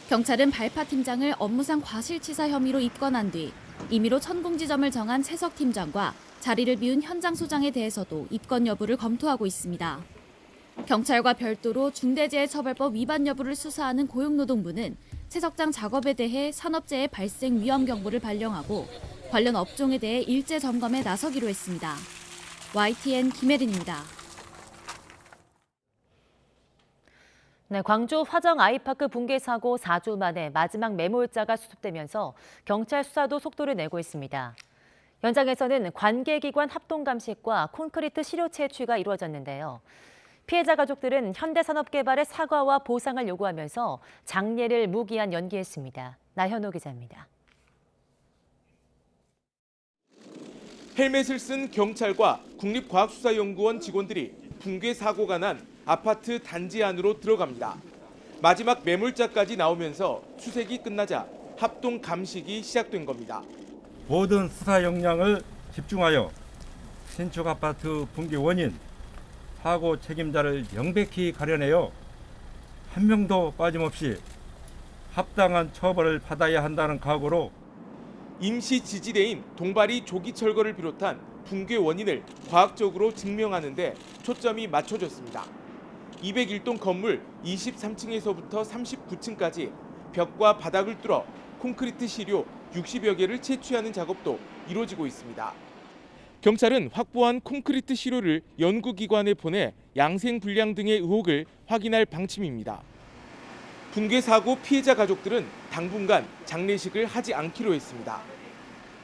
경찰은 발파 팀장을 업무상 과실치사 혐의로 입건한 뒤 임의로 천공 지점을 정한 채석 팀장과 자리를 비운 현장 소장에 대해서도 입건 여부를 검토하고 있습니다. 경찰과 별도로 중대재해처벌법 위반 여부를 수사하는 고용노동부는 채석장 작업에 대해 산업재해 발생 위험 경보를 발령하고 관련 업종에 대해 일제 점검에 나서기로 했습니다. YTN 김혜린입니다. 네, 광주 화정 아이파크 붕괴 사고 4주 만에 마지막 매몰자가 수습되면서 경찰 수사도 속도를 내고 있습니다. 현장에서는 관계기관 합동 감식과 콘크리트 시료 채취가 이루어졌는데요. 피해자 가족들은 현대산업개발의 사과와 보상을 요구하면서 장례를 무기한 연기했습니다. 나현호 기자입니다. 헬멧을 쓴 경찰과 국립과학수사연구원 직원들이 붕괴 사고가 난 아파트 단지 안으로 들어갑니다. 마지막 매물자까지 나오면서 수색이 끝나자 합동 감식이 시작된 겁니다. 모든 수사 역량을 집중하여 신축 아파트 붕괴 원인, 사고 책임자를 명백히 가려내어 한 명도 빠짐없이 합당한 처벌을 받아야 한다는 각오로 임시 지지대인 동바리 조기 철거를 비롯한 붕괴 원인을 과학적으로 증명하는 데 초점이 맞춰졌습니다. 201동 건물 23층에서부터 39층까지 벽과 바닥을 뚫어 콘크리트 시료 60여 개를 채취하는 작업도 이루어지고 있습니다. 경찰은 확보한 콘크리트 시료를 연구기관에 보내 양생 불량 등의 의혹을 확인할 방침입니다. 붕괴 사고 피해자 가족들은 당분간 장례식을 하지 않기로 했습니다.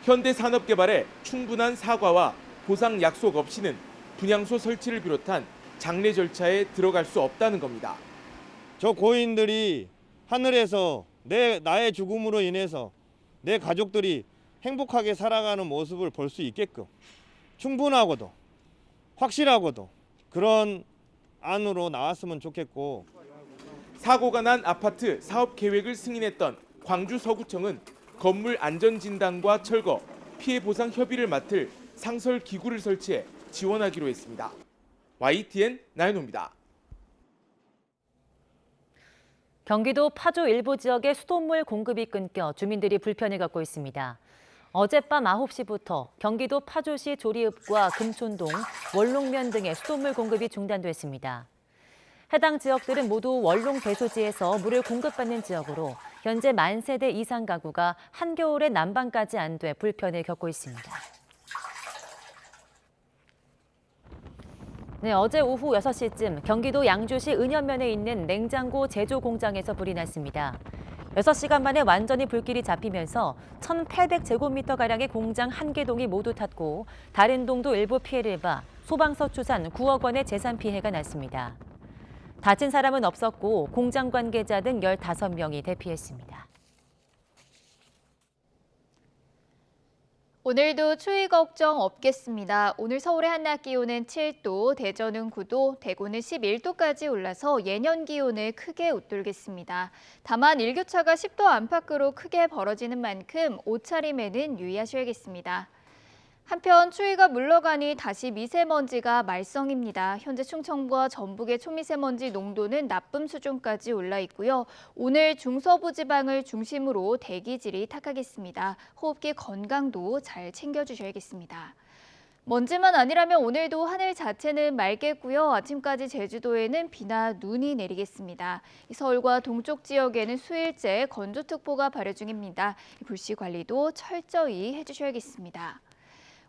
현대산업개발에 충분한 사과와 보상 약속 없이는 분향소 설치를 비롯한 장례 절차에 들어갈 수 없다는 겁니다. 저 고인들이 하늘에서 나의 죽음으로 인해서 내 가족들이 행복하게 살아가는 모습을 볼 수 있게끔 충분하고도 확실하고도 그런 안으로 나왔으면 좋겠고. 사고가 난 아파트 사업 계획을 승인했던 광주 서구청은 건물 안전진단과 철거, 피해 보상 협의를 맡을 상설 기구를 설치해 지원하기로 했습니다. YTN 나연호입니다. 경기도 파주 일부 지역에 수돗물 공급이 끊겨 주민들이 불편을 겪고 있습니다. 어젯밤 9시부터 경기도 파주시 조리읍과 금촌동, 월롱면 등의 수돗물 공급이 중단됐습니다. 해당 지역들은 모두 월롱 배수지에서 물을 공급받는 지역으로 현재 10,000세대 이상 가구가 한겨울에 난방까지 안 돼 불편을 겪고 있습니다. 네, 어제 오후 6시쯤 경기도 양주시 은현면에 있는 냉장고 제조 공장에서 불이 났습니다. 6시간 만에 완전히 불길이 잡히면서 1,800제곱미터가량의 공장 1개 동이 모두 탔고 다른 동도 일부 피해를 봐 소방서 추산 9억 원의 재산 피해가 났습니다. 다친 사람은 없었고 공장 관계자 등 15명이 대피했습니다. 오늘도 추위 걱정 없겠습니다. 오늘 서울의 한낮 기온은 7도, 대전은 9도, 대구는 11도까지 올라서 예년 기온을 크게 웃돌겠습니다. 다만 일교차가 10도 안팎으로 크게 벌어지는 만큼 옷차림에는 유의하셔야겠습니다. 한편 추위가 물러가니 다시 미세먼지가 말썽입니다. 현재 충청부와 전북의 초미세먼지 농도는 나쁨 수준까지 올라 있고요. 오늘 중서부 지방을 중심으로 대기질이 탁하겠습니다. 호흡기 건강도 잘 챙겨주셔야겠습니다. 먼지만 아니라면 오늘도 하늘 자체는 맑겠고요. 아침까지 제주도에는 비나 눈이 내리겠습니다. 서울과 동쪽 지역에는 수일째 건조특보가 발효 중입니다. 불씨 관리도 철저히 해주셔야겠습니다.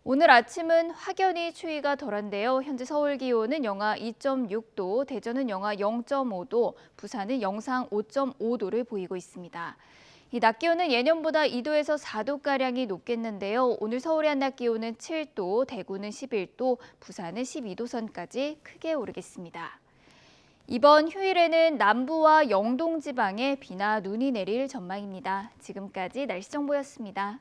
오늘 아침은 확연히 추위가 덜한데요. 현재 서울 기온은 영하 2.6도, 대전은 영하 0.5도, 부산은 영상 5.5도를 보이고 있습니다. 이 낮 기온은 예년보다 2도에서 4도가량이 높겠는데요. 오늘 서울의 한낮 기온은 7도, 대구는 11도, 부산은 12도 선까지 크게 오르겠습니다. 이번 휴일에는 남부와 영동 지방에 비나 눈이 내릴 전망입니다. 지금까지 날씨 정보였습니다.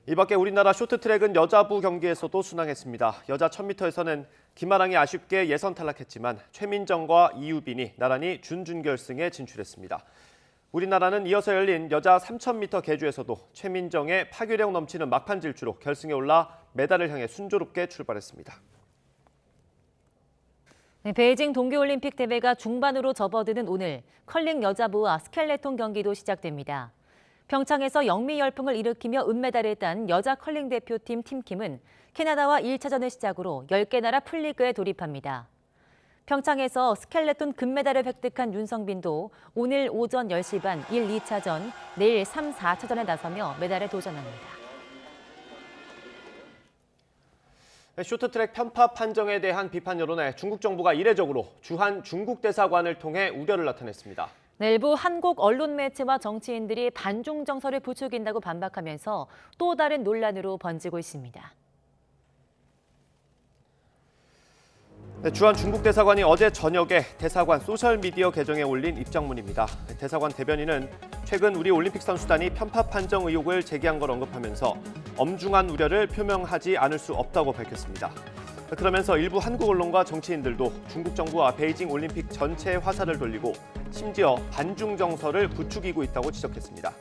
이 밖에 우리나라 쇼트트랙은 여자부 경기에서도 순항했습니다. 여자 1000m에서는 김아랑이 아쉽게 예선 탈락했지만 최민정과 이유빈이 나란히 준결승에 진출했습니다. 우리나라는 이어서 열린 여자 3000m 계주에서도 최민정의 파괴력 넘치는 막판 질주로 결승에 올라 메달을 향해 순조롭게 출발했습니다. 네, 베이징 동계올림픽 대회가 중반으로 접어드는 오늘 컬링 여자부와 스켈레톤 경기도 시작됩니다. 평창에서 영미 열풍을 일으키며 은메달을 딴 여자 컬링 대표팀 팀킴은 캐나다와 1차전을 시작으로 10개 나라 풀리그에 돌입합니다. 평창에서 스켈레톤 금메달을 획득한 윤성빈도 오늘 오전 10시 반 1, 2차전, 내일 3, 4차전에 나서며 메달에 도전합니다. 쇼트트랙 편파 판정에 대한 비판 여론에 중국 정부가 이례적으로 주한 중국 대사관을 통해 우려를 나타냈습니다. 일부 한국 언론 매체와 정치인들이 반중 정서를 부추긴다고 반박하면서 또 다른 논란으로 번지고 있습니다. 주한 중국 대사관이 어제 저녁에 대사관 소셜미디어 계정에 올린 입장문입니다. 대사관 대변인은 최근 우리 올림픽 선수단이 편파 판정 의혹을 제기한 걸 언급하면서 엄중한 우려를 표명하지 않을 수 없다고 밝혔습니다. 그러면서 일부 한국 언론과 정치인들도 중국 정부와 베이징 올림픽 전체에 화살을 돌리고 심지어 반중 정서를 부추기고 있다고 지적했습니다.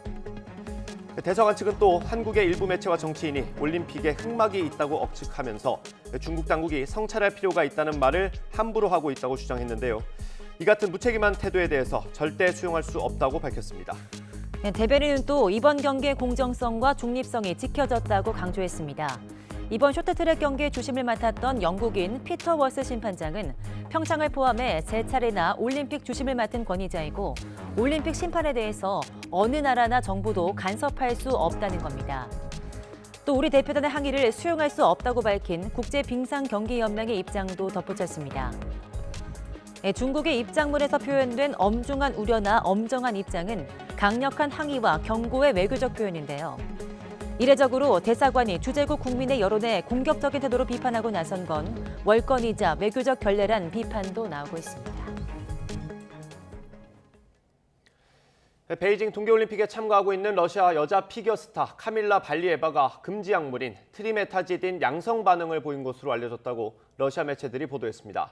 대사관 측은 또 한국의 일부 매체와 정치인이 올림픽에 흑막이 있다고 억측하면서 중국 당국이 성찰할 필요가 있다는 말을 함부로 하고 있다고 주장했는데요. 이 같은 무책임한 태도에 대해서 절대 수용할 수 없다고 밝혔습니다. 대변인은 또 이번 경기의 공정성과 중립성이 지켜졌다고 강조했습니다. 이번 쇼트트랙 경기의 주심을 맡았던 영국인 피터 워스 심판장은 평창을 포함해 3차례나 올림픽 주심을 맡은 권위자이고 올림픽 심판에 대해서 어느 나라나 정부도 간섭할 수 없다는 겁니다. 또 우리 대표단의 항의를 수용할 수 없다고 밝힌 국제빙상경기연맹의 입장도 덧붙였습니다. 중국의 입장문에서 표현된 엄중한 우려나 엄정한 입장은 강력한 항의와 경고의 외교적 표현인데요. 이례적으로 대사관이 주재국 국민의 여론에 공격적인 태도로 비판하고 나선 건 월권이자 외교적 결례란 비판도 나오고 있습니다. 베이징 동계올림픽에 참가하고 있는 러시아 여자 피겨스타 카밀라 발리에바가 금지 약물인 트리메타지딘 양성 반응을 보인 것으로 알려졌다고 러시아 매체들이 보도했습니다.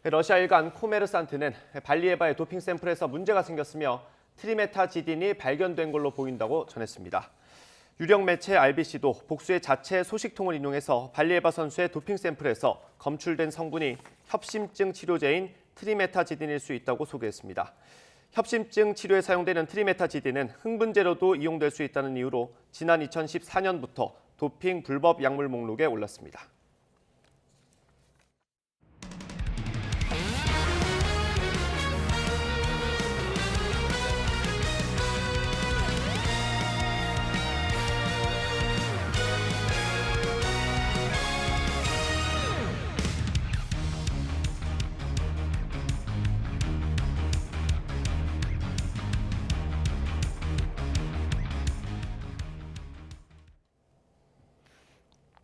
러시아 일간 코메르산트는 발리에바의 도핑 샘플에서 문제가 생겼으며 트리메타지딘이 발견된 걸로 보인다고 전했습니다. 유력 매체 RBC도 복수의 자체 소식통을 인용해서 발리에바 선수의 도핑 샘플에서 검출된 성분이 협심증 치료제인 트리메타지딘일 수 있다고 소개했습니다. 협심증 치료에 사용되는 트리메타지딘은 흥분제로도 이용될 수 있다는 이유로 지난 2014년부터 도핑 불법 약물 목록에 올랐습니다.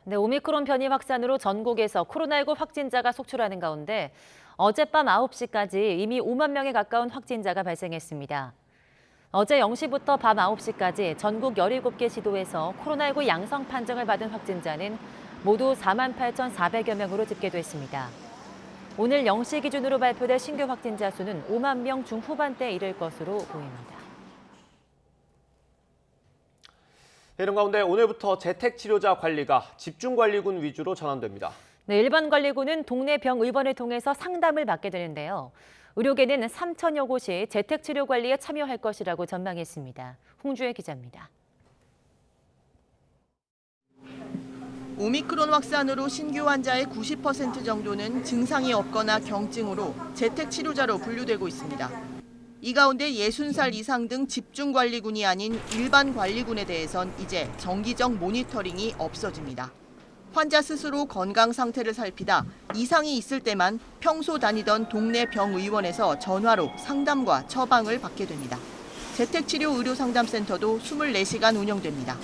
네, 오미크론 변이 확산으로 전국에서 코로나19 확진자가 속출하는 가운데 어젯밤 9시까지 이미 5만 명에 가까운 확진자가 발생했습니다. 어제 0시부터 밤 9시까지 전국 17개 시도에서 코로나19 양성 판정을 받은 확진자는 모두 48,400여 명으로 집계됐습니다. 오늘 0시 기준으로 발표될 신규 확진자 수는 5만 명 중후반대에 이를 것으로 보입니다. 이런 가운데 오늘부터 재택치료자 관리가 집중관리군 위주로 전환됩니다. 네, 일반관리군은 동네 병의원을 통해서 상담을 받게 되는데요. 의료계는 3천여 곳이 재택치료 관리에 참여할 것이라고 전망했습니다. 홍주혜 기자입니다. 오미크론 확산으로 신규 환자의 90% 정도는 증상이 없거나 경증으로 재택치료자로 분류되고 있습니다. 이 가운데 60살 이상 등 집중관리군이 아닌 일반 관리군에 대해선 이제 정기적 모니터링이 없어집니다. 환자 스스로 건강 상태를 살피다 이상이 있을 때만 평소 다니던 동네 병의원에서 전화로 상담과 처방을 받게 됩니다. 재택치료 의료상담센터도 24시간 운영됩니다.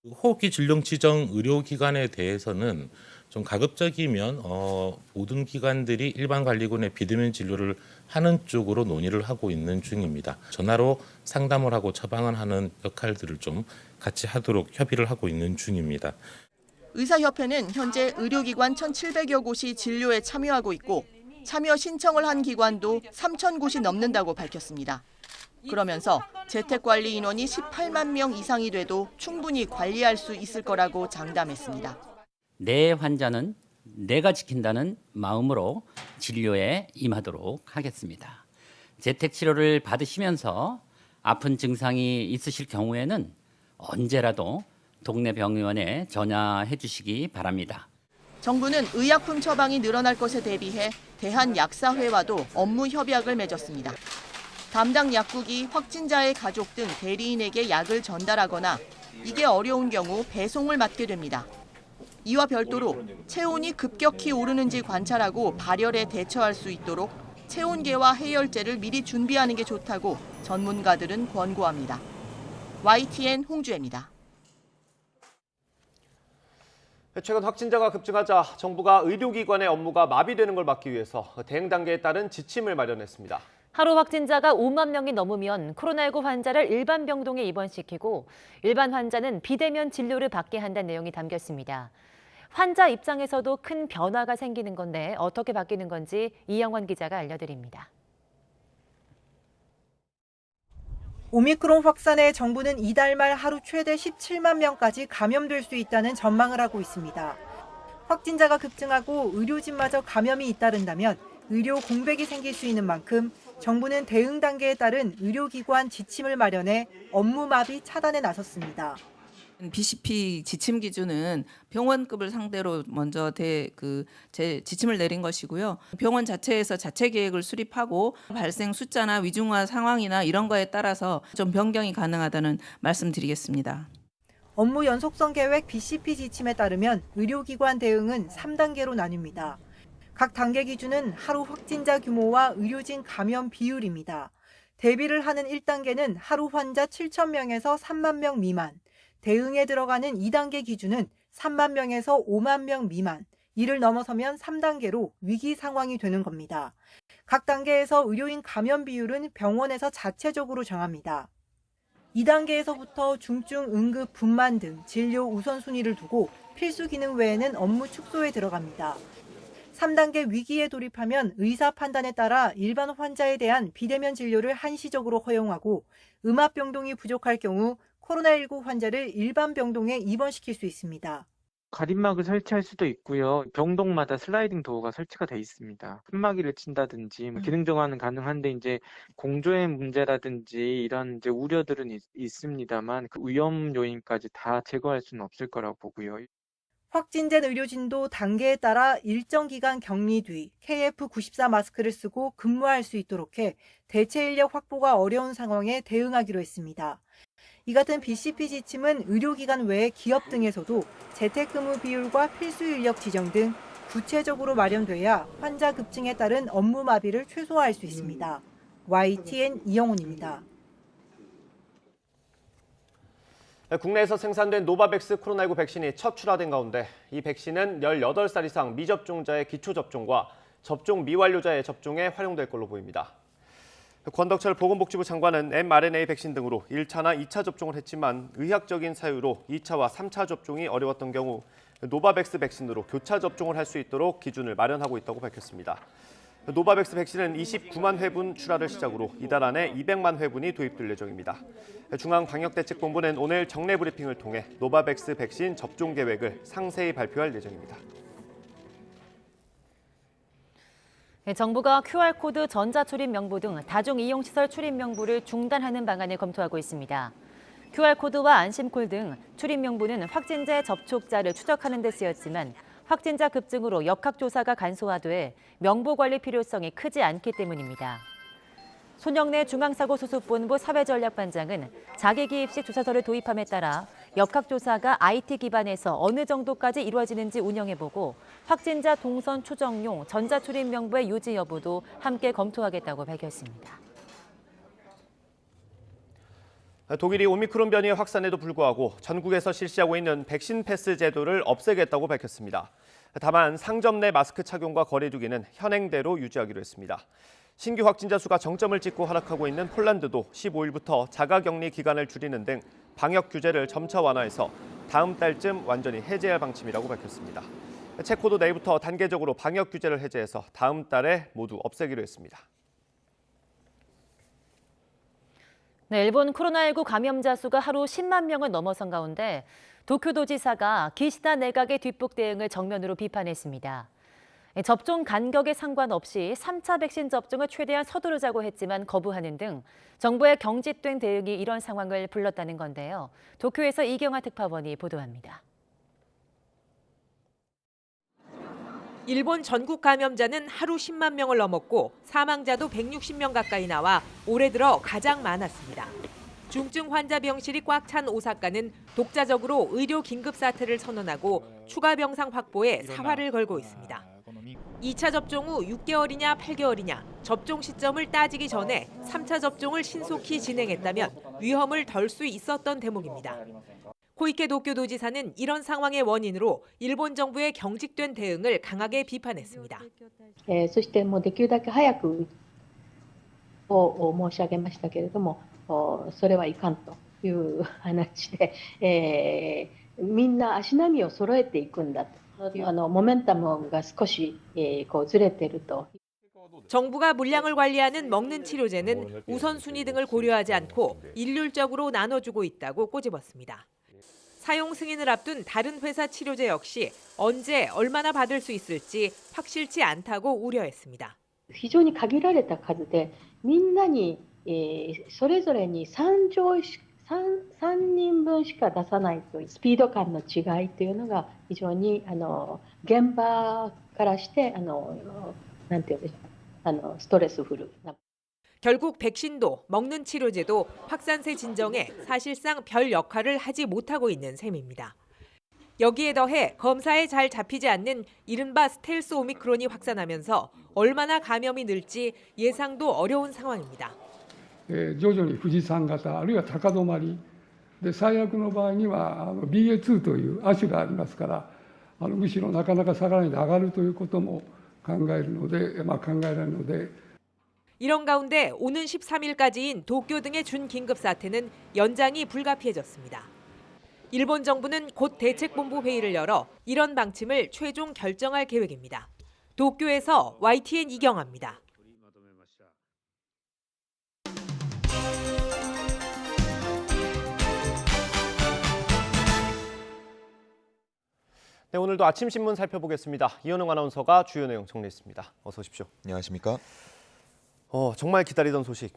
호흡기 질병 지정 의료기관에 대해서는 좀 가급적이면 모든 기관들이 일반 관리군의 비대면 진료를 하는 쪽으로 논의를 하고 있는 중입니다. 전화로 상담을 하고 처방을 하는 역할들을 좀 같이 하도록 협의를 하고 있는 중입니다. 의사협회는 현재 의료기관 1,700여 곳이 진료에 참여하고 있고 참여 신청을 한 기관도 3,000곳이 넘는다고 밝혔습니다. 그러면서 재택관리 인원이 18만 명 이상이 돼도 충분히 관리할 수 있을 거라고 장담했습니다. 내 환자는 내가 지킨다는 마음으로 진료에 임하도록 하겠습니다. 재택치료를 받으시면서 아픈 증상이 있으실 경우에는 언제라도 동네 병의원에 전화해 주시기 바랍니다. 정부는 의약품 처방이 늘어날 것에 대비해 대한약사회와도 업무 협약을 맺었습니다. 담당 약국이 확진자의 가족 등 대리인에게 약을 전달하거나 이게 어려운 경우 배송을 맡게 됩니다. 이와 별도로 체온이 급격히 오르는지 관찰하고 발열에 대처할 수 있도록 체온계와 해열제를 미리 준비하는 게 좋다고 전문가들은 권고합니다. YTN 홍주혜입니다. 최근 확진자가 급증하자 정부가 의료기관의 업무가 마비되는 걸 막기 위해서 대응 단계에 따른 지침을 마련했습니다. 하루 확진자가 5만 명이 넘으면 코로나19 환자를 일반 병동에 입원시키고 일반 환자는 비대면 진료를 받게 한다는 내용이 담겼습니다. 환자 입장에서도 큰 변화가 생기는 건데 어떻게 바뀌는 건지 이영원 기자가 알려드립니다. 오미크론 확산에 정부는 이달 말 하루 최대 17만 명까지 감염될 수 있다는 전망을 하고 있습니다. 확진자가 급증하고 의료진마저 감염이 잇따른다면 의료 공백이 생길 수 있는 만큼 정부는 대응 단계에 따른 의료기관 지침을 마련해 업무 마비 차단에 나섰습니다. BCP 지침 기준은 병원급을 상대로 먼저 지침을 내린 것이고요. 병원 자체에서 자체 계획을 수립하고 발생 숫자나 위중화 상황이나 이런 거에 따라서 좀 변경이 가능하다는 말씀드리겠습니다. 업무 연속성 계획 BCP 지침에 따르면 의료기관 대응은 3단계로 나뉩니다. 각 단계 기준은 하루 확진자 규모와 의료진 감염 비율입니다. 대비를 하는 1단계는 하루 환자 7,000명에서 3만 명 미만, 대응에 들어가는 2단계 기준은 3만 명에서 5만 명 미만, 이를 넘어서면 3단계로 위기 상황이 되는 겁니다. 각 단계에서 의료인 감염 비율은 병원에서 자체적으로 정합니다. 2단계에서부터 중증, 응급, 분만 등 진료 우선순위를 두고 필수 기능 외에는 업무 축소에 들어갑니다. 3단계 위기에 돌입하면 의사 판단에 따라 일반 환자에 대한 비대면 진료를 한시적으로 허용하고 음압병동이 부족할 경우 코로나19 환자를 일반 병동에 입원시킬 수 있습니다. 가림막을 설치할 수도 있고요. 병동마다 슬라이딩 도어가 설치가 돼 있습니다. 칸막이를 친다든지 기능 정화는 가능한데 이제 공조의 문제라든지 이런 이제 우려들은 있습니다만 그 위험 요인까지 다 제거할 수는 없을 거라고 보고요. 확진된 의료진도 단계에 따라 일정 기간 격리 뒤 KF94 마스크를 쓰고 근무할 수 있도록 해 대체 인력 확보가 어려운 상황에 대응하기로 했습니다. 이 같은 BCP 지침은 의료기관 외 기업 등에서도 재택근무 비율과 필수 인력 지정 등 구체적으로 마련돼야 환자 급증에 따른 업무 마비를 최소화할 수 있습니다. YTN 이영훈입니다. 국내에서 생산된 노바백스 코로나19 백신이 첫 출하된 가운데 이 백신은 18살 이상 미접종자의 기초접종과 접종 미완료자의 접종에 활용될 걸로 보입니다. 권덕철 보건복지부 장관은 mRNA 백신 등으로 1차나 2차 접종을 했지만 의학적인 사유로 2차와 3차 접종이 어려웠던 경우 노바백스 백신으로 교차 접종을 할 수 있도록 기준을 마련하고 있다고 밝혔습니다. 노바백스 백신은 29만 회분 출하를 시작으로 이달 안에 200만 회분이 도입될 예정입니다. 중앙방역대책본부는 오늘 정례 브리핑을 통해 노바백스 백신 접종 계획을 상세히 발표할 예정입니다. 정부가 QR코드 전자출입 명부 등 다중이용시설 출입 명부를 중단하는 방안을 검토하고 있습니다. QR코드와 안심콜 등 출입 명부는 확진자의 접촉자를 추적하는 데 쓰였지만 확진자 급증으로 역학조사가 간소화돼 명부 관리 필요성이 크지 않기 때문입니다. 손영래 중앙사고수습본부 사회전략반장은 자기기입식 조사서를 도입함에 따라 역학조사가 IT 기반에서 어느 정도까지 이루어지는지 운영해보고 확진자 동선 추정용 전자출입 명부의 유지 여부도 함께 검토하겠다고 밝혔습니다. 독일이 오미크론 변이의 확산에도 불구하고 전국에서 실시하고 있는 백신 패스 제도를 없애겠다고 밝혔습니다. 다만 상점 내 마스크 착용과 거리 두기는 현행대로 유지하기로 했습니다. 신규 확진자 수가 정점을 찍고 하락하고 있는 폴란드도 15일부터 자가격리 기간을 줄이는 등 방역 규제를 점차 완화해서 다음 달쯤 완전히 해제할 방침이라고 밝혔습니다. 체코도 내일부터 단계적으로 방역 규제를 해제해서 다음 달에 모두 없애기로 했습니다. 네, 일본 코로나19 감염자 수가 하루 10만 명을 넘어선 가운데 도쿄도지사가 기시다 내각의 뒷북 대응을 정면으로 비판했습니다. 접종 간격에 상관없이 3차 백신 접종을 최대한 서두르자고 했지만 거부하는 등 정부의 경직된 대응이 이런 상황을 불렀다는 건데요. 도쿄에서 이경화 특파원이 보도합니다. 일본 전국 감염자는 하루 10만 명을 넘었고 사망자도 160명 가까이 나와 올해 들어 가장 많았습니다. 중증 환자 병실이 꽉 찬 오사카는 독자적으로 의료 긴급 사태를 선언하고 추가 병상 확보에 사활을 걸고 있습니다. 2차 접종 후 6개월이냐 8개월이냐 접종 시점을 따지기 전에 3차 접종을 신속히 진행했다면 위험을 덜 수 있었던 대목입니다. 코이케 도쿄도지사는 이런 상황의 원인으로 일본 정부의 경직된 대응을 강하게 비판했습니다. そしてもうできるだけ早く申し上げましたけれども、それはいかんという話で、みんな足並みを揃えていくんだというモメンタムが少しずれていると。 정부가 물량을 관리하는 먹는 치료제는 우선순위 등을 고려하지 않고 일률적으로 나눠주고 있다고 꼬집었습니다. 사용 승인을 앞둔 다른 회사 치료제 역시 언제 얼마나 받을 수 있을지 확실치 않다고 우려했습니다. 非常に限られた数でみんなに、それぞれに3人分しか出さないというスピード感の違いというのが非常に現場からしてなんていうんでしょう、ストレスフルな。 결국 백신도 먹는 치료제도 확산세 진정에 사실상 별 역할을 하지 못하고 있는 셈입니다. 여기에 더해 검사에 잘 잡히지 않는 이른바 스텔스 오미크론이 확산하면서 얼마나 감염이 늘지 예상도 어려운 상황입니다. 徐々に富士山型あるいは高止まりで最悪の場合にはBA.2 という亜種がありますからむしろなかなか下がらないで上がるということも考えられるので 이런 가운데 오는 13일까지인 도쿄 등의 준긴급 사태는 연장이 불가피해졌습니다. 일본 정부는 곧 대책본부 회의를 열어 이런 방침을 최종 결정할 계획입니다. 도쿄에서 YTN 이경아입니다. 네, 오늘도 아침 신문 살펴보겠습니다. 이현웅 아나운서가 주요 내용 정리했습니다. 어서 오십시오. 안녕하십니까? 정말 기다리던 소식,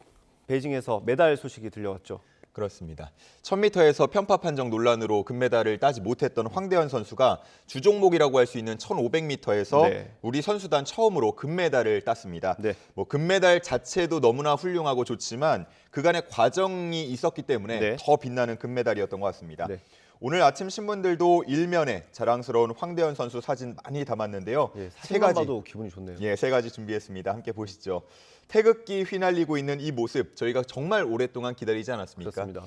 베이징에서 메달 소식이 들려왔죠. 그렇습니다. 1000m에서 편파 판정 논란으로 금메달을 따지 못했던 황대현 선수가 주종목이라고 할 수 있는 1500m에서 우리 선수단 처음으로 금메달을 땄습니다. 뭐 금메달 자체도 너무나 훌륭하고 좋지만 그간의 과정이 있었기 때문에 더 빛나는 금메달이었던 것 같습니다. 오늘 아침 신문들도 일면에 자랑스러운 황대현 선수 사진 많이 담았는데요. 세 가지 봐도 기분이 좋네요. 세 가지 준비했습니다. 함께 보시죠. 태극기 휘날리고 있는 이 모습 저희가 정말 오랫동안 기다리지 않았습니까? 그렇습니다.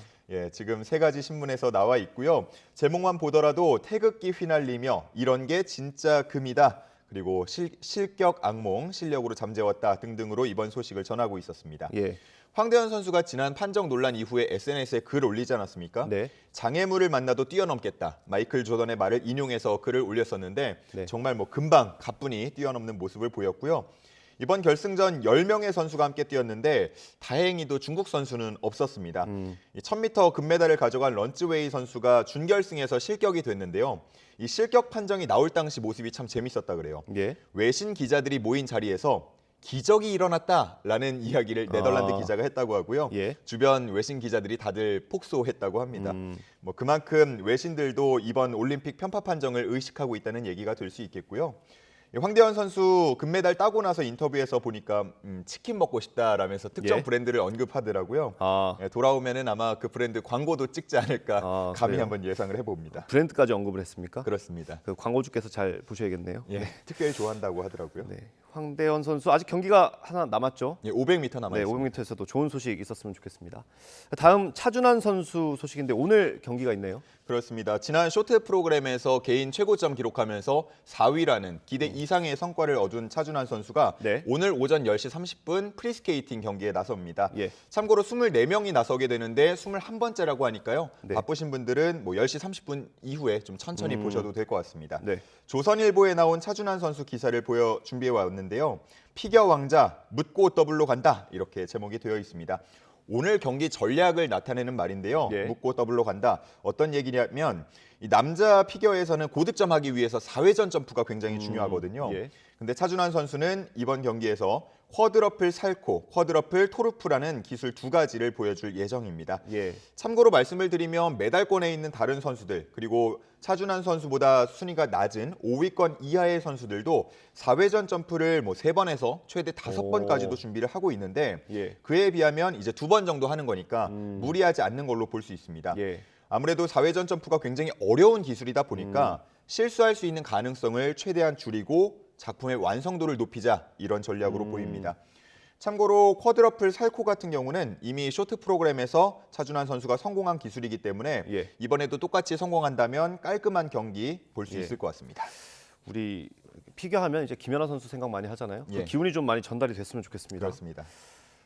지금 세 가지 신문에서 나와 있고요. 제목만 보더라도 태극기 휘날리며 이런 게 진짜 금이다. 그리고 실격 악몽, 실력으로 잠재웠다 등등으로 이번 소식을 전하고 있었습니다. 황대현 선수가 지난 판정 논란 이후에 SNS에 글 올리지 않았습니까? 장애물을 만나도 뛰어넘겠다. 마이클 조던의 말을 인용해서 글을 올렸었는데 정말 뭐 금방 가뿐히 뛰어넘는 모습을 보였고요. 이번 결승전 10명의 선수가 함께 뛰었는데 다행히도 중국 선수는 없었습니다. 1000m 금메달을 가져간 런츠웨이 선수가 준결승에서 실격이 됐는데요. 이 실격 판정이 나올 당시 모습이 참 재밌었다 그래요. 외신 기자들이 모인 자리에서 기적이 일어났다라는 이야기를 네덜란드 기자가 했다고 하고요. 주변 외신 기자들이 다들 폭소했다고 합니다. 뭐 그만큼 외신들도 이번 올림픽 편파 판정을 의식하고 있다는 얘기가 될 수 있겠고요. 황대현 선수 금메달 따고 나서 인터뷰에서 보니까 치킨 먹고 싶다라면서 특정 브랜드를 언급하더라고요. 돌아오면은 아마 그 브랜드 광고도 찍지 않을까 감히 그래요? 한번 예상을 해봅니다. 브랜드까지 언급을 했습니까? 그렇습니다. 그 광고주께서 잘 보셔야겠네요. 특별히 좋아한다고 하더라고요. 황대현 선수 아직 경기가 하나 남았죠? 500m 남아 있습니다. 500m에서도 좋은 소식 있었으면 좋겠습니다. 다음 차준환 선수 소식인데 오늘 경기가 있네요. 그렇습니다. 지난 쇼트 프로그램에서 개인 최고점 기록하면서 4위라는 기대 이상의 성과를 얻은 차준환 선수가 오늘 오전 10시 30분 프리스케이팅 경기에 나섭니다. 참고로 24명이 나서게 되는데 21번째라고 하니까요. 바쁘신 분들은 뭐 10시 30분 이후에 좀 천천히 보셔도 될 것 같습니다. 조선일보에 나온 차준환 선수 기사를 준비해 왔는데요. 피겨 왕자 묻고 더블로 간다 이렇게 제목이 되어 있습니다. 오늘 경기 전략을 나타내는 말인데요. 묻고 더블로 간다. 어떤 얘기냐면 이 남자 피겨에서는 고득점하기 위해서 4회전 점프가 굉장히 중요하거든요. 근데 차준환 선수는 이번 경기에서 쿼드러플 살코, 쿼드러플 토르프라는 기술 두 가지를 보여줄 예정입니다. 예. 참고로 말씀을 드리면 메달권에 있는 다른 선수들 그리고 차준환 선수보다 순위가 낮은 5위권 이하의 선수들도 4회전 점프를 3번에서 최대 5번까지도 준비를 하고 있는데 예. 그에 비하면 이제 2번 정도 하는 거니까 무리하지 않는 걸로 볼 수 있습니다. 예. 아무래도 4회전 점프가 굉장히 어려운 기술이다 보니까 실수할 수 있는 가능성을 최대한 줄이고 작품의 완성도를 높이자 이런 전략으로 보입니다. 참고로 쿼드러플 살코 같은 경우는 이미 쇼트 프로그램에서 차준환 선수가 성공한 기술이기 때문에 예. 이번에도 똑같이 성공한다면 깔끔한 경기 볼 수 예. 있을 것 같습니다. 우리 피겨하면 이제 김연아 선수 생각 많이 하잖아요. 예. 그 기운이 좀 많이 전달이 됐으면 좋겠습니다. 그렇습니다.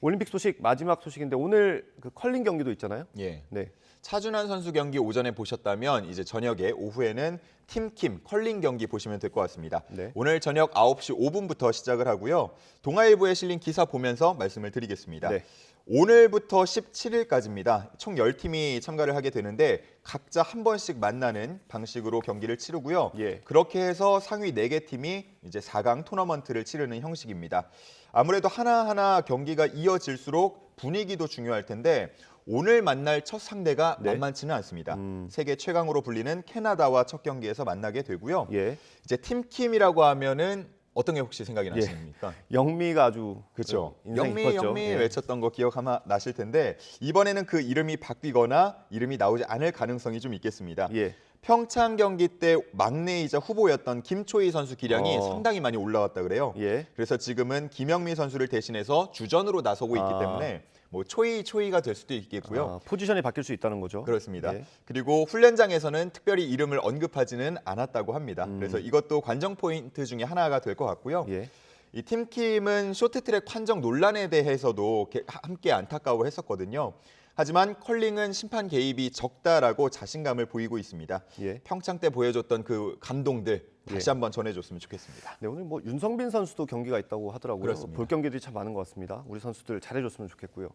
올림픽 소식 마지막 소식인데 오늘 그 컬링 경기도 있잖아요. 예. 네. 차준환 선수 경기 오전에 보셨다면 이제 저녁에 오후에는 팀킴 컬링 경기 보시면 될 것 같습니다. 네. 오늘 저녁 9시 5분부터 시작을 하고요. 동아일보에 실린 기사 보면서 말씀을 드리겠습니다. 네. 오늘부터 17일까지입니다. 총 10팀이 참가를 하게 되는데 각자 한 번씩 만나는 방식으로 경기를 치르고요. 예. 그렇게 해서 상위 4개 팀이 이제 4강 토너먼트를 치르는 형식입니다. 아무래도 하나하나 경기가 이어질수록 분위기도 중요할 텐데 오늘 만날 첫 상대가 네. 만만치는 않습니다. 세계 최강으로 불리는 캐나다와 첫 경기에서 만나게 되고요. 예. 이제 팀킴이라고 하면은 어떤 게 혹시 생각이 나십니까? 영미가 아주 그렇죠. 인상이 영미 깊었죠. 영미 예. 외쳤던 거 기억 아마 나실 텐데 이번에는 그 이름이 바뀌거나 이름이 나오지 않을 가능성이 좀 있겠습니다. 예. 평창 경기 때 막내이자 후보였던 김초희 선수 기량이 어. 상당히 많이 올라왔다 그래요. 예. 그래서 지금은 김영미 선수를 대신해서 주전으로 나서고 있기 아. 때문에 뭐 초이가 될 수도 있겠고요. 아, 포지션이 바뀔 수 있다는 거죠. 그렇습니다. 예. 그리고 훈련장에서는 특별히 이름을 언급하지는 않았다고 합니다. 그래서 이것도 관전 포인트 중에 하나가 될 것 같고요. 예. 이 팀킴은 쇼트트랙 판정 논란에 대해서도 함께 안타까워했었거든요. 하지만 컬링은 심판 개입이 적다라고 자신감을 보이고 있습니다. 예. 평창 때 보여줬던 그 감동들 다시 예. 한번 전해줬으면 좋겠습니다. 네, 오늘 뭐 윤성빈 선수도 경기가 있다고 하더라고요. 그렇습니다. 볼 경기들이 참 많은 것 같습니다. 우리 선수들 잘해줬으면 좋겠고요.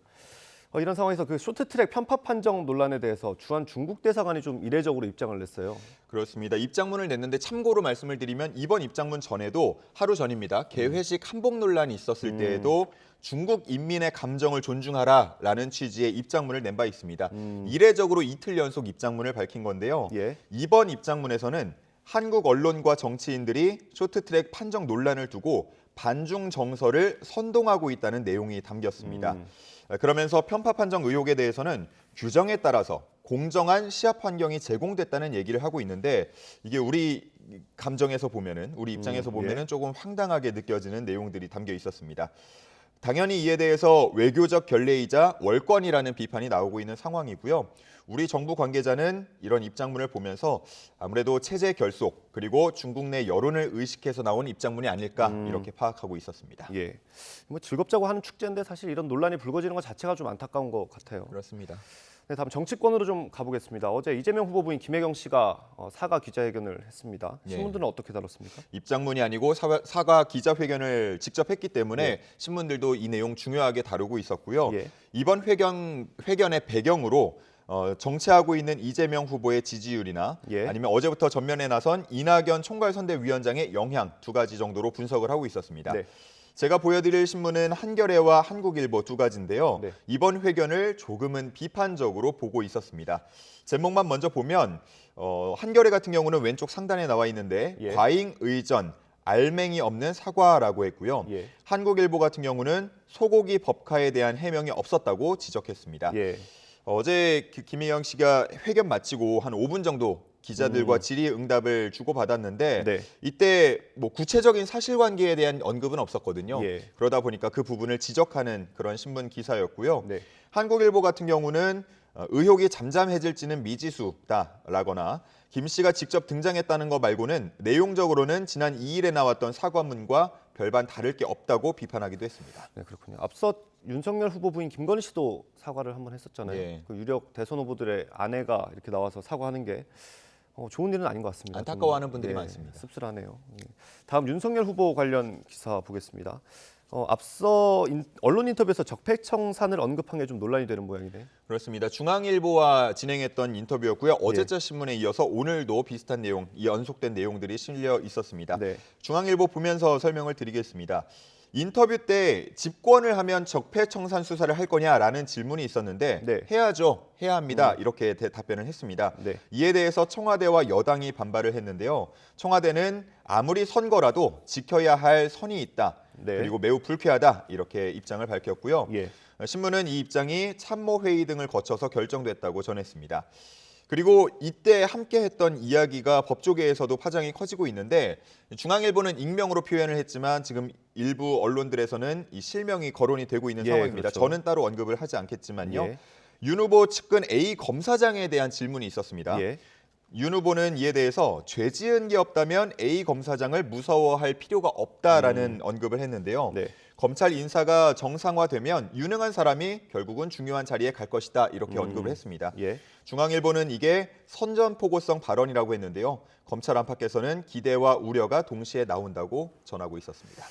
이런 상황에서 그 쇼트트랙 편파 판정 논란에 대해서 주한 중국 대사관이 좀 이례적으로 입장을 냈어요. 그렇습니다. 입장문을 냈는데 참고로 말씀을 드리면 이번 입장문 전에도 하루 전입니다. 개회식 한복 논란이 있었을 때에도 중국 인민의 감정을 존중하라라는 취지의 입장문을 낸 바 있습니다. 이례적으로 이틀 연속 입장문을 밝힌 건데요. 예. 이번 입장문에서는 한국 언론과 정치인들이 쇼트트랙 판정 논란을 두고 반중 정서를 선동하고 있다는 내용이 담겼습니다. 그러면서 편파 판정 의혹에 대해서는 규정에 따라서 공정한 시합 환경이 제공됐다는 얘기를 하고 있는데 이게 우리 감정에서 보면은 우리 입장에서 보면은 예. 조금 황당하게 느껴지는 내용들이 담겨 있었습니다. 당연히 이에 대해서 외교적 결례이자 월권이라는 비판이 나오고 있는 상황이고요. 우리 정부 관계자는 이런 입장문을 보면서 아무래도 체제 결속 그리고 중국 내 여론을 의식해서 나온 입장문이 아닐까 이렇게 파악하고 있었습니다. 예. 뭐 즐겁자고 하는 축제인데 사실 이런 논란이 불거지는 것 자체가 좀 안타까운 것 같아요. 그렇습니다. 네, 다음 정치권으로 좀 가보겠습니다. 어제 이재명 후보부인 김혜경 씨가 사과 기자회견을 했습니다. 예. 신문들은 어떻게 다뤘습니까? 입장문이 아니고 사과 기자회견을 직접 했기 때문에 예. 신문들도 이 내용 중요하게 다루고 있었고요. 예. 이번 회견의 배경으로 정치하고 있는 이재명 후보의 지지율이나 예. 아니면 어제부터 전면에 나선 이낙연 총괄선대위원장의 영향 두 가지 정도로 분석을 하고 있었습니다. 네. 제가 보여드릴 신문은 한겨레와 한국일보 두 가지인데요. 네. 이번 회견을 조금은 비판적으로 보고 있었습니다. 제목만 먼저 보면 한겨레 같은 경우는 왼쪽 상단에 나와 있는데 예. 과잉 의전, 알맹이 없는 사과라고 했고요. 예. 한국일보 같은 경우는 소고기 법카에 대한 해명이 없었다고 지적했습니다. 예. 어제 김혜경 씨가 회견 마치고 한 5분 정도 기자들과 질의응답을 주고받았는데 네. 이때 뭐 구체적인 사실관계에 대한 언급은 없었거든요. 예. 그러다 보니까 그 부분을 지적하는 그런 신문 기사였고요. 네. 한국일보 같은 경우는 의혹이 잠잠해질지는 미지수다라거나 김 씨가 직접 등장했다는 거 말고는 내용적으로는 지난 2일에 나왔던 사과문과 별반 다를 게 없다고 비판하기도 했습니다. 네, 그렇군요. 앞서 윤석열 후보 부인 김건희 씨도 사과를 한번 했었잖아요. 예. 그 유력 대선 후보들의 아내가 이렇게 나와서 사과하는 게 좋은 일은 아닌 것 같습니다. 안타까워하는 좀, 분들이 많습니다. 씁쓸하네요. 예. 다음 윤석열 후보 관련 기사 보겠습니다. 앞서 언론 인터뷰에서 적폐청산을 언급한 게 좀 논란이 되는 모양이네요. 그렇습니다. 중앙일보와 진행했던 인터뷰였고요. 어제자 신문에 이어서 오늘도 비슷한 내용, 이 연속된 내용들이 실려 있었습니다. 네. 중앙일보 보면서 설명을 드리겠습니다. 인터뷰 때 집권을 하면 적폐청산 수사를 할 거냐라는 질문이 있었는데 네. 해야죠. 해야 합니다. 이렇게 답변을 했습니다. 네. 이에 대해서 청와대와 여당이 반발을 했는데요. 청와대는 아무리 선거라도 지켜야 할 선이 있다. 네. 그리고 매우 불쾌하다. 이렇게 입장을 밝혔고요. 예. 신문은 이 입장이 참모회의 등을 거쳐서 결정됐다고 전했습니다. 그리고 이때 함께 했던 이야기가 법조계에서도 파장이 커지고 있는데 중앙일보는 익명으로 표현을 했지만 지금 일부 언론들에서는 이 실명이 거론이 되고 있는 예, 상황입니다. 그렇죠. 저는 따로 언급을 하지 않겠지만요. 예. 윤 후보 측근 A 검사장에 대한 질문이 있었습니다. 예. 윤 후보는 이에 대해서 죄 지은 게 없다면 A 검사장을 무서워할 필요가 없다라는 언급을 했는데요. 네. 검찰 인사가 정상화되면 유능한 사람이 결국은 중요한 자리에 갈 것이다 이렇게 언급을 했습니다. 예. 중앙일보는 이게 선전포고성 발언이라고 했는데요. 검찰 안팎에서는 기대와 우려가 동시에 나온다고 전하고 있었습니다.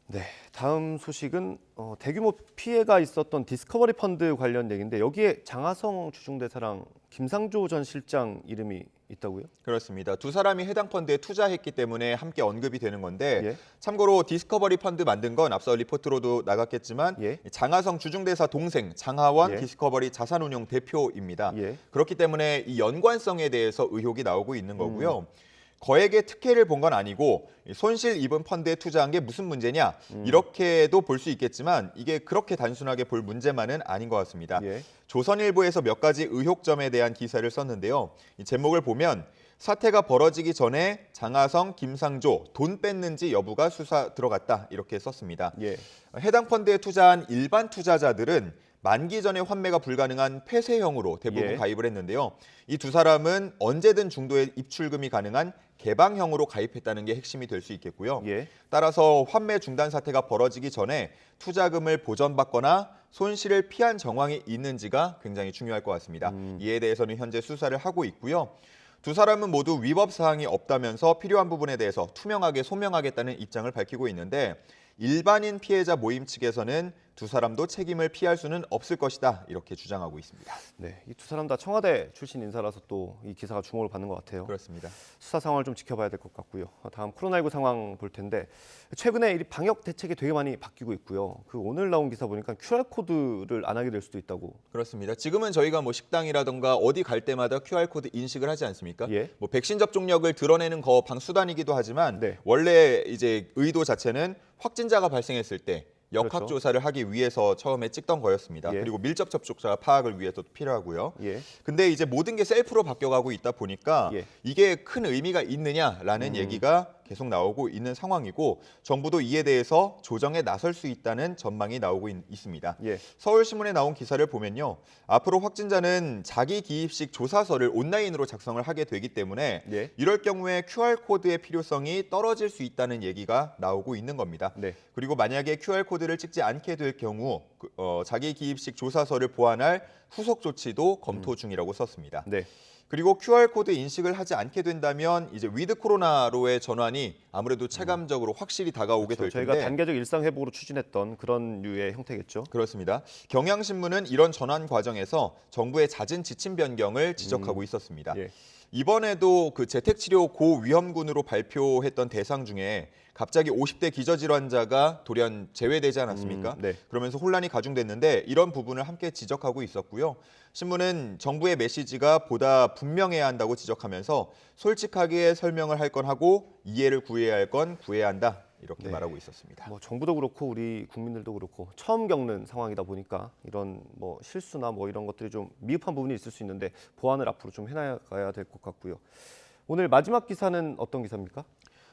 네, 다음 소식은 대규모 피해가 있었던 디스커버리 펀드 관련 얘기인데 여기에 장하성 주중대사랑 김상조 전 실장 이름이 있다고요? 그렇습니다. 두 사람이 해당 펀드에 투자했기 때문에 함께 언급이 되는 건데 예. 참고로 디스커버리 펀드 만든 건 앞서 리포트로도 나갔겠지만 예. 장하성 주중대사 동생 장하원 예. 디스커버리 자산운용 대표입니다. 예. 그렇기 때문에 이 연관성에 대해서 의혹이 나오고 있는 거고요. 거액의 특혜를 본 건 아니고 손실 입은 펀드에 투자한 게 무슨 문제냐 이렇게도 볼 수 있겠지만 이게 그렇게 단순하게 볼 문제만은 아닌 것 같습니다. 예. 조선일보에서 몇 가지 의혹점에 대한 기사를 썼는데요. 이 제목을 보면 사태가 벌어지기 전에 장하성, 김상조 돈 뺐는지 여부가 수사 들어갔다 이렇게 썼습니다. 예. 해당 펀드에 투자한 일반 투자자들은 만기 전에 환매가 불가능한 폐쇄형으로 대부분 예. 가입을 했는데요. 이 두 사람은 언제든 중도에 입출금이 가능한 개방형으로 가입했다는 게 핵심이 될 수 있겠고요. 예. 따라서 환매 중단 사태가 벌어지기 전에 투자금을 보전받거나 손실을 피한 정황이 있는지가 굉장히 중요할 것 같습니다. 이에 대해서는 현재 수사를 하고 있고요. 두 사람은 모두 위법 사항이 없다면서 필요한 부분에 대해서 투명하게 소명하겠다는 입장을 밝히고 있는데 일반인 피해자 모임 측에서는 두 사람도 책임을 피할 수는 없을 것이다 이렇게 주장하고 있습니다. 네, 이 두 사람 다 청와대 출신 인사라서 또 이 기사가 주목을 받는 것 같아요. 그렇습니다. 수사 상황을 좀 지켜봐야 될 것 같고요. 다음 코로나19 상황 볼 텐데 최근에 이 방역 대책이 되게 많이 바뀌고 있고요. 그 오늘 나온 기사 보니까 QR 코드를 안 하게 될 수도 있다고. 그렇습니다. 지금은 저희가 뭐 식당이라던가 어디 갈 때마다 QR 코드 인식을 하지 않습니까? 예. 뭐 백신 접종력을 드러내는 거 방수단이기도 하지만 네. 원래 이제 의도 자체는 확진자가 발생했을 때 역학 그렇죠. 조사를 하기 위해서 처음에 찍던 거였습니다. 예. 그리고 밀접 접촉자 파악을 위해서도 필요하고요. 예. 근데 이제 모든 게 셀프로 바뀌어가고 있다 보니까 예. 이게 큰 의미가 있느냐라는 얘기가 계속 나오고 있는 상황이고 정부도 이에 대해서 조정에 나설 수 있다는 전망이 나오고 있습니다. 예. 서울신문에 나온 기사를 보면요. 앞으로 확진자는 자기 기입식 조사서를 온라인으로 작성을 하게 되기 때문에 예. 이럴 경우에 QR코드의 필요성이 떨어질 수 있다는 얘기가 나오고 있는 겁니다. 네. 그리고 만약에 QR코드를 찍지 않게 될 경우 자기 기입식 조사서를 보완할 후속 조치도 검토 중이라고 썼습니다. 네. 그리고 QR코드 인식을 하지 않게 된다면 이제 위드 코로나로의 전환이 아무래도 체감적으로 확실히 다가오게 그렇죠. 될 텐데 저희가 단계적 일상 회복으로 추진했던 그런 류의 형태겠죠. 그렇습니다. 경향신문은 이런 전환 과정에서 정부의 잦은 지침 변경을 지적하고 있었습니다. 예. 이번에도 그 재택치료 고위험군으로 발표했던 대상 중에 갑자기 50대 기저질환자가 돌연 제외되지 않았습니까? 네. 그러면서 혼란이 가중됐는데 이런 부분을 함께 지적하고 있었고요. 신문은 정부의 메시지가 보다 분명해야 한다고 지적하면서 솔직하게 설명을 할 건 하고 이해를 구해야 할 건 구해야 한다. 이렇게 네. 말하고 있었습니다. 뭐 정부도 그렇고 우리 국민들도 그렇고 처음 겪는 상황이다 보니까 이런 뭐 실수나 뭐 이런 것들이 좀 미흡한 부분이 있을 수 있는데 보완을 앞으로 좀 해나가야 될 것 같고요. 오늘 마지막 기사는 어떤 기사입니까?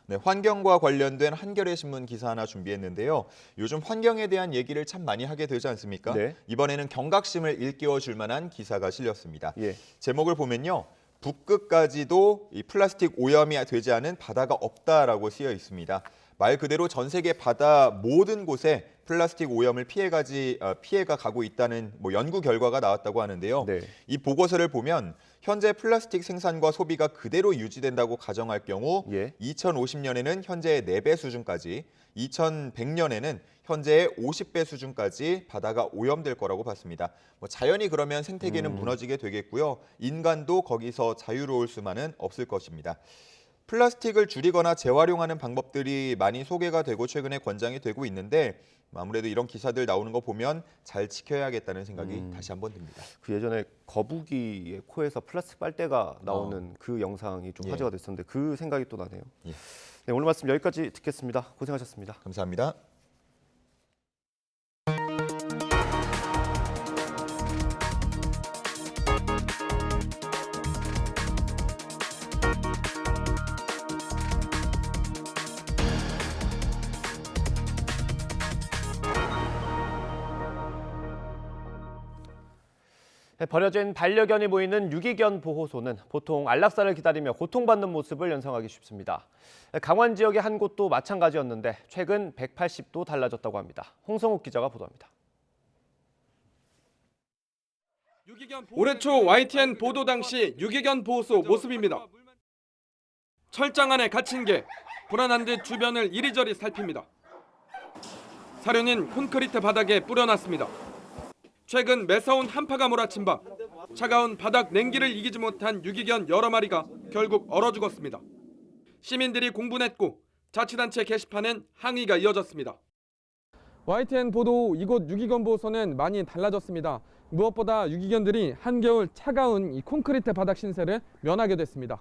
네, 환경과 관련된 한겨레 신문 기사 하나 준비했는데요. 요즘 환경에 대한 얘기를 참 많이 하게 되지 않습니까? 네. 이번에는 경각심을 일깨워 줄 만한 기사가 실렸습니다. 예. 제목을 보면요. 북극까지도 이 플라스틱 오염이 되지 않은 바다가 없다라고 쓰여 있습니다. 말 그대로 전 세계 바다 모든 곳에 플라스틱 오염을 피해가 가고 있다는 뭐 연구 결과가 나왔다고 하는데요. 네. 이 보고서를 보면 현재 플라스틱 생산과 소비가 그대로 유지된다고 가정할 경우 예. 2050년에는 현재의 4배 수준까지, 2100년에는 현재의 50배 수준까지 바다가 오염될 거라고 봤습니다. 뭐 자연이 그러면 생태계는 무너지게 되겠고요. 인간도 거기서 자유로울 수만은 없을 것입니다. 플라스틱을 줄이거나 재활용하는 방법들이 많이 소개가 되고 최근에 권장이 되고 있는데 아무래도 이런 기사들 나오는 거 보면 잘 지켜야겠다는 생각이 다시 한번 듭니다. 그 예전에 거북이의 코에서 플라스틱 빨대가 나오는 그 영상이 좀 화제가 됐었는데 그 생각이 또 나네요. 네, 오늘 말씀 여기까지 듣겠습니다. 고생하셨습니다. 감사합니다. 버려진 반려견이 모이는 유기견 보호소는 보통 안락사를 기다리며 고통받는 모습을 연상하기 쉽습니다. 강원 지역의 한 곳도 마찬가지였는데 최근 180도 달라졌다고 합니다. 홍성욱 기자가 보도합니다. 올해 초 YTN 보도 당시 유기견 보호소 모습입니다. 철장 안에 갇힌 개, 불안한 듯 주변을 이리저리 살핍니다. 사료는 콘크리트 바닥에 뿌려놨습니다. 최근 매서운 한파가 몰아친 밤 차가운 바닥 냉기를 이기지 못한 유기견 여러 마리가 결국 얼어 죽었습니다. 시민들이 공분했고 자치단체 게시판엔 항의가 이어졌습니다. YTN 보도 이곳 유기견 보호소는 많이 달라졌습니다. 무엇보다 유기견들이 한겨울 차가운 이 콘크리트 바닥 신세를 면하게 됐습니다.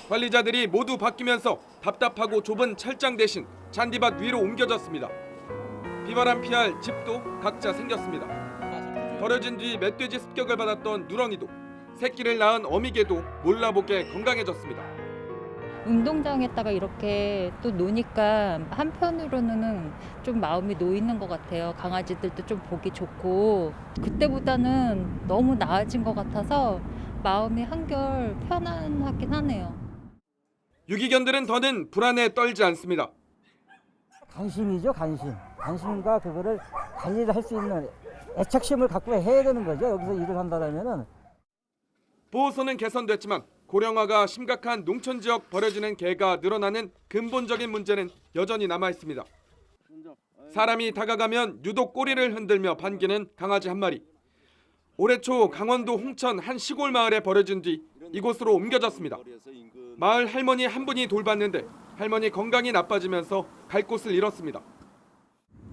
관리자들이 모두 바뀌면서 답답하고 좁은 철장 대신 잔디밭 위로 옮겨졌습니다. 비바람 피할 집도 각자 생겼습니다. 버려진 뒤 멧돼지 습격을 받았던 누렁이도 새끼를 낳은 어미개도 몰라보게 건강해졌습니다. 운동장에다가 이렇게 또 노니까 한편으로는 좀 마음이 놓이는 것 같아요. 강아지들도 좀 보기 좋고 그때보다는 너무 나아진 것 같아서 마음이 한결 편안하긴 하네요. 유기견들은 더는 불안에 떨지 않습니다. 관심이죠, 관심. 관심과 그거를 관리를 할 수 있는 애착심을 갖고 해야 되는 거죠. 여기서 일을 한다면은. 보호소는 개선됐지만 고령화가 심각한 농촌 지역 버려지는 개가 늘어나는 근본적인 문제는 여전히 남아 있습니다. 사람이 다가가면 유독 꼬리를 흔들며 반기는 강아지 한 마리. 올해 초 강원도 홍천 한 시골 마을에 버려진 뒤 이곳으로 옮겨졌습니다. 마을 할머니 한 분이 돌봤는데 할머니 건강이 나빠지면서 갈 곳을 잃었습니다.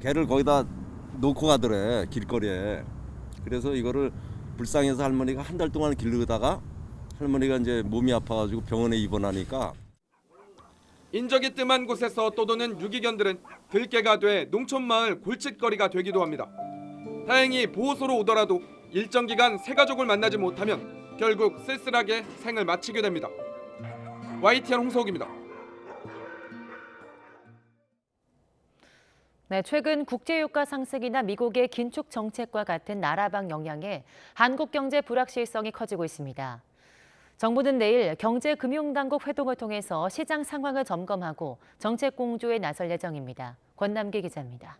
개를 거기다 놓고 가더래, 길거리에. 그래서 이거를 불쌍해서 할머니가 한 달 동안 기르다가 할머니가 이제 몸이 아파가지고 병원에 입원하니까. 인적이 뜸한 곳에서 떠도는 유기견들은 들개가 돼 농촌 마을 골칫거리가 되기도 합니다. 다행히 보호소로 오더라도 일정 기간 새 가족을 만나지 못하면 결국 쓸쓸하게 생을 마치게 됩니다. YTN 홍석입니다. 네, 최근 국제유가 상승이나 미국의 긴축 정책과 같은 나라방 영향에 한국 경제 불확실성이 커지고 있습니다. 정부는 내일 경제금융당국 회동을 통해서 시장 상황을 점검하고 정책 공조에 나설 예정입니다. 권남기 기자입니다.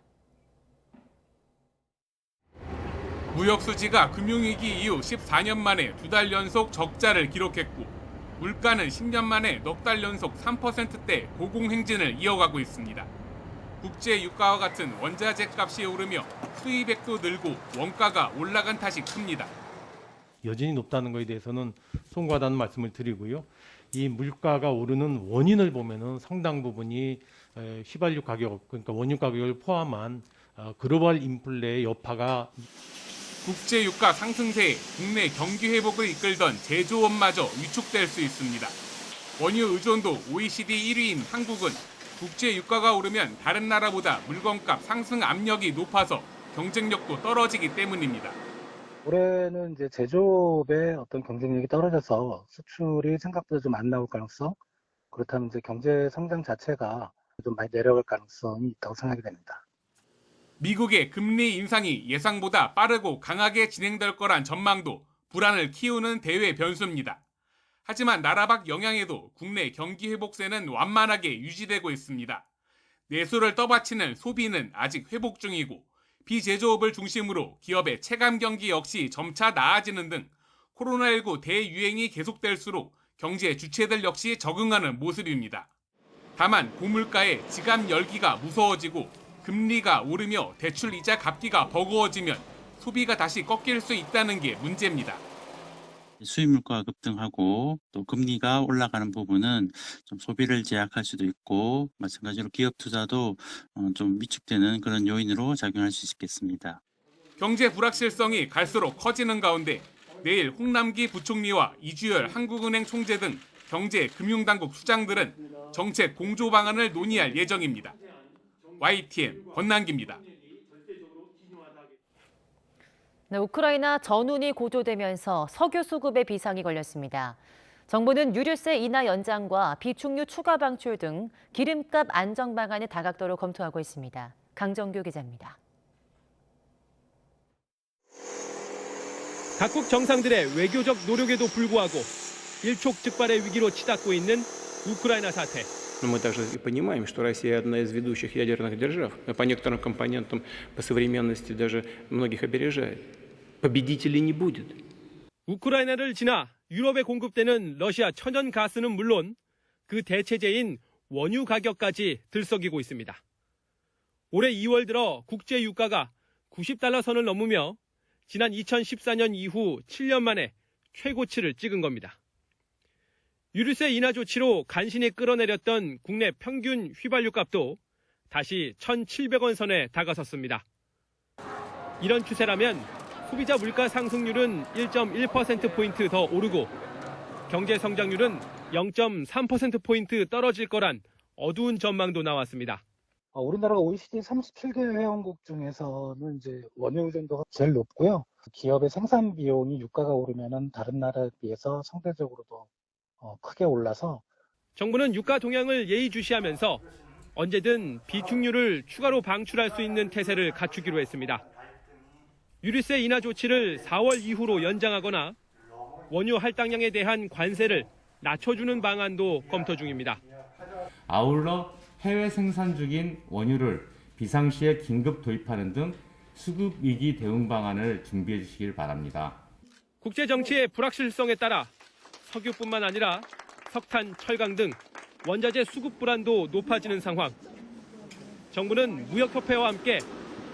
무역 수지가 금융위기 이후 14년 만에 2달 연속 적자를 기록했고 물가는 10년 만에 넉 달 연속 3%대 고공행진을 이어가고 있습니다. 국제 유가와 같은 원자재 값이 오르며 수입액도 늘고 원가가 올라간 탓이 큽니다. 여전히 높다는 것에 대해서는 송구하다는 말씀을 드리고요. 이 물가가 오르는 원인을 보면은 상당 부분이 휘발유 가격, 그러니까 원유 가격을 포함한 글로벌 인플레의 여파가 국제 유가 상승세에 국내 경기 회복을 이끌던 제조업마저 위축될 수 있습니다. 원유 의존도 OECD 1위인 한국은 국제 유가가 오르면 다른 나라보다 물건값 상승 압력이 높아서 경쟁력도 떨어지기 때문입니다. 올해는 이제 제조업의 어떤 경쟁력이 떨어져서 수출이 생각보다 좀 안 나올 가능성, 그렇다면 이제 경제 성장 자체가 좀 많이 내려갈 가능성이 있다고 생각이 됩니다. 미국의 금리 인상이 예상보다 빠르고 강하게 진행될 거란 전망도 불안을 키우는 대외 변수입니다. 하지만 나라 밖 영향에도 국내 경기 회복세는 완만하게 유지되고 있습니다. 내수를 떠받치는 소비는 아직 회복 중이고 비제조업을 중심으로 기업의 체감 경기 역시 점차 나아지는 등 코로나19 대유행이 계속될수록 경제 주체들 역시 적응하는 모습입니다. 다만 고물가의 지갑 열기가 무서워지고 금리가 오르며 대출 이자 갚기가 버거워지면 소비가 다시 꺾일 수 있다는 게 문제입니다. 수입 물가가 급등하고 또 금리가 올라가는 부분은 좀 소비를 제약할 수도 있고 마찬가지로 기업 투자도 좀 위축되는 그런 요인으로 작용할 수 있겠습니다. 경제 불확실성이 갈수록 커지는 가운데 내일 홍남기 부총리와 이주열 한국은행 총재 등 경제 금융당국 수장들은 정책 공조 방안을 논의할 예정입니다. YTN 권남기입니다. 네, 우크라이나 전운이 고조되면서 석유 수급에 비상이 걸렸습니다. 정부는 유류세 인하 연장과 비축유 추가 방출 등 기름값 안정 방안을 다각도로 검토하고 있습니다. 강정규 기자입니다. 각국 정상들의 외교적 노력에도 불구하고 일촉즉발의 위기로 치닫고 있는 우크라이나 사태. Но мы также и понимаем, что Россия одна из ведущих ядерных держав, по некоторым компонентам по современности даже многих опережает. Победителей не будет. 우크라이나를 지나 유럽에 공급되는 러시아 천연 가스는 물론 그 대체제인 원유 가격까지 들썩이고 있습니다. 올해 2월 들어 국제 유가가 90달러 선을 넘으며 지난 2014년 이후 7년 만에 최고치를 찍은 겁니다. 유류세 인하 조치로 간신히 끌어내렸던 국내 평균 휘발유 값도 다시 1,700원 선에 다가섰습니다. 이런 추세라면 소비자 물가 상승률은 1.1%포인트 더 오르고 경제 성장률은 0.3%포인트 떨어질 거란 어두운 전망도 나왔습니다. 우리나라가 OECD 37개 회원국 중에서는 이제 원유 의존도가 제일 높고요. 기업의 생산 비용이 유가가 오르면은 다른 나라에 비해서 상대적으로도 크게 올라서 정부는 유가 동향을 예의주시하면서 언제든 비축유를 추가로 방출할 수 있는 태세를 갖추기로 했습니다. 유류세 인하 조치를 4월 이후로 연장하거나 원유 할당량에 대한 관세를 낮춰주는 방안도 검토 중입니다. 아울러 해외 생산 중인 원유를 비상시에 긴급 도입하는 등 수급 위기 대응 방안을 준비해 주시길 바랍니다. 국제 정치의 불확실성에 따라 석유뿐만 아니라 석탄, 철강 등 원자재 수급 불안도 높아지는 상황. 정부는 무역협회와 함께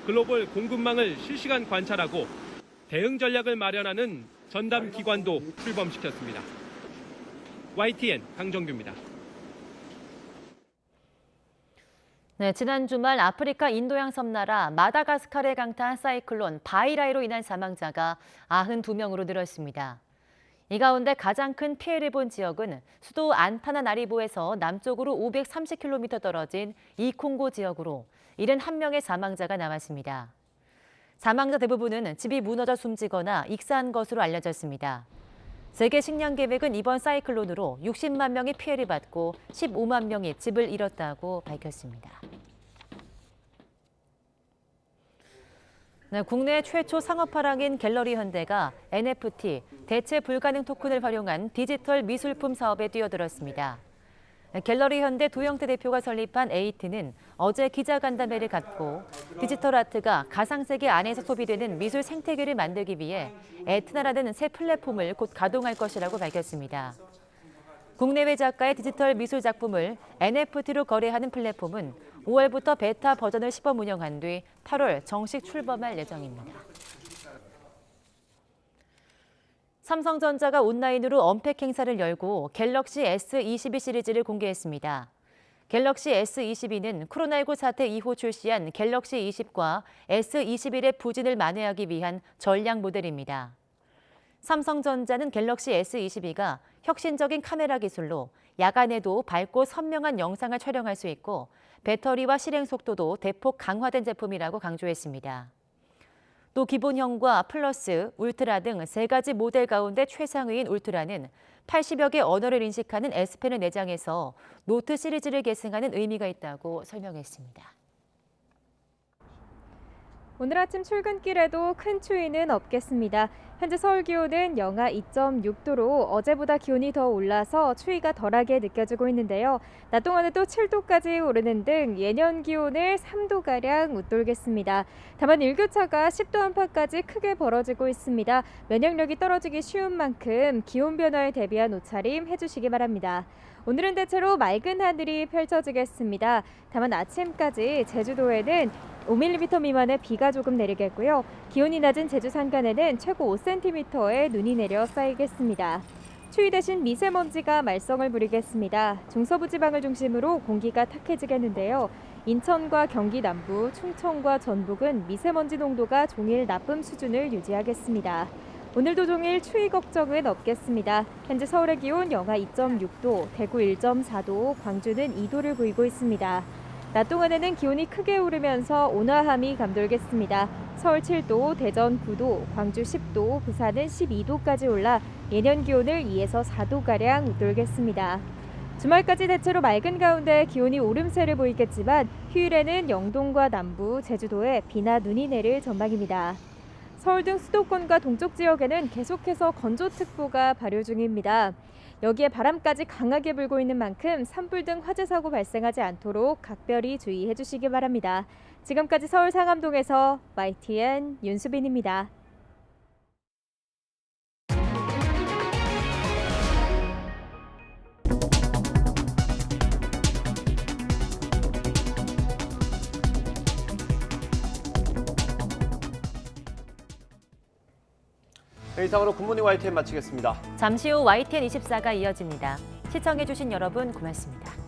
글로벌 공급망을 실시간 관찰하고 대응 전략을 마련하는 전담 기관도 출범시켰습니다. YTN 강정규입니다. 네, 지난 주말 아프리카 인도양 섬나라 마다가스카르에 강타한 사이클론 바이라이로 인한 사망자가 92명으로 늘었습니다. 이 가운데 가장 큰 피해를 본 지역은 수도 안타나나리보에서 남쪽으로 530km 떨어진 이콩고 지역으로 71명의 사망자가 나왔습니다. 사망자 대부분은 집이 무너져 숨지거나 익사한 것으로 알려졌습니다. 세계식량계획은 이번 사이클론으로 60만 명이 피해를 받고 15만 명이 집을 잃었다고 밝혔습니다. 네, 국내 최초 상업화랑인 갤러리 현대가 NFT, 대체 불가능 토큰을 활용한 디지털 미술품 사업에 뛰어들었습니다. 갤러리 현대 도영태 대표가 설립한 에이트는 어제 기자간담회를 갖고 디지털 아트가 가상세계 안에서 소비되는 미술 생태계를 만들기 위해 에트나라는 새 플랫폼을 곧 가동할 것이라고 밝혔습니다. 국내외 작가의 디지털 미술 작품을 NFT로 거래하는 플랫폼은 5월부터 베타 버전을 시범 운영한 뒤 8월 정식 출범할 예정입니다. 삼성전자가 온라인으로 언팩 행사를 열고 갤럭시 S22 시리즈를 공개했습니다. 갤럭시 S22는 코로나19 사태 이후 출시한 갤럭시 20과 S21의 부진을 만회하기 위한 전략 모델입니다. 삼성전자는 갤럭시 S22가 혁신적인 카메라 기술로 야간에도 밝고 선명한 영상을 촬영할 수 있고 배터리와 실행 속도도 대폭 강화된 제품이라고 강조했습니다. 또 기본형과 플러스, 울트라 등 3가지 모델 가운데 최상위인 울트라는 80여 개 언어를 인식하는 S펜을 내장해서 노트 시리즈를 계승하는 의미가 있다고 설명했습니다. 오늘 아침 출근길에도 큰 추위는 없겠습니다. 현재 서울 기온은 영하 2.6도로 어제보다 기온이 더 올라서 추위가 덜하게 느껴지고 있는데요. 낮 동안에도 7도까지 오르는 등 예년 기온을 3도가량 웃돌겠습니다. 다만 일교차가 10도 안팎까지 크게 벌어지고 있습니다. 면역력이 떨어지기 쉬운 만큼 기온 변화에 대비한 옷차림 해주시기 바랍니다. 오늘은 대체로 맑은 하늘이 펼쳐지겠습니다. 다만 아침까지 제주도에는 5mm 미만의 비가 조금 내리겠고요. 기온이 낮은 제주 산간에는 최고 5cm 10cm의 눈이 내려 쌓이겠습니다. 추위 대신 미세먼지가 말썽을 부리겠습니다. 중서부 지방을 중심으로 공기가 탁해지겠는데요. 인천과 경기 남부, 충청과 전북은 미세먼지 농도가 종일 나쁨 수준을 유지하겠습니다. 오늘도 종일 추위 걱정은 없겠습니다. 현재 서울의 기온 영하 2.6도, 대구 1.4도, 광주는 2도를 보이고 있습니다. 낮 동안에는 기온이 크게 오르면서 온화함이 감돌겠습니다. 서울 7도, 대전 9도, 광주 10도, 부산은 12도까지 올라 예년 기온을 2에서 4도가량 웃돌겠습니다. 주말까지 대체로 맑은 가운데 기온이 오름세를 보이겠지만 휴일에는 영동과 남부, 제주도에 비나 눈이 내릴 전망입니다. 서울 등 수도권과 동쪽 지역에는 계속해서 건조특보가 발효 중입니다. 여기에 바람까지 강하게 불고 있는 만큼 산불 등 화재 사고 발생하지 않도록 각별히 주의해 주시기 바랍니다. 지금까지 서울 상암동에서 YTN 윤수빈입니다. 이상으로 굿모닝 YTN 마치겠습니다. 잠시 후 YTN 24가 이어집니다. 시청해주신 여러분 고맙습니다.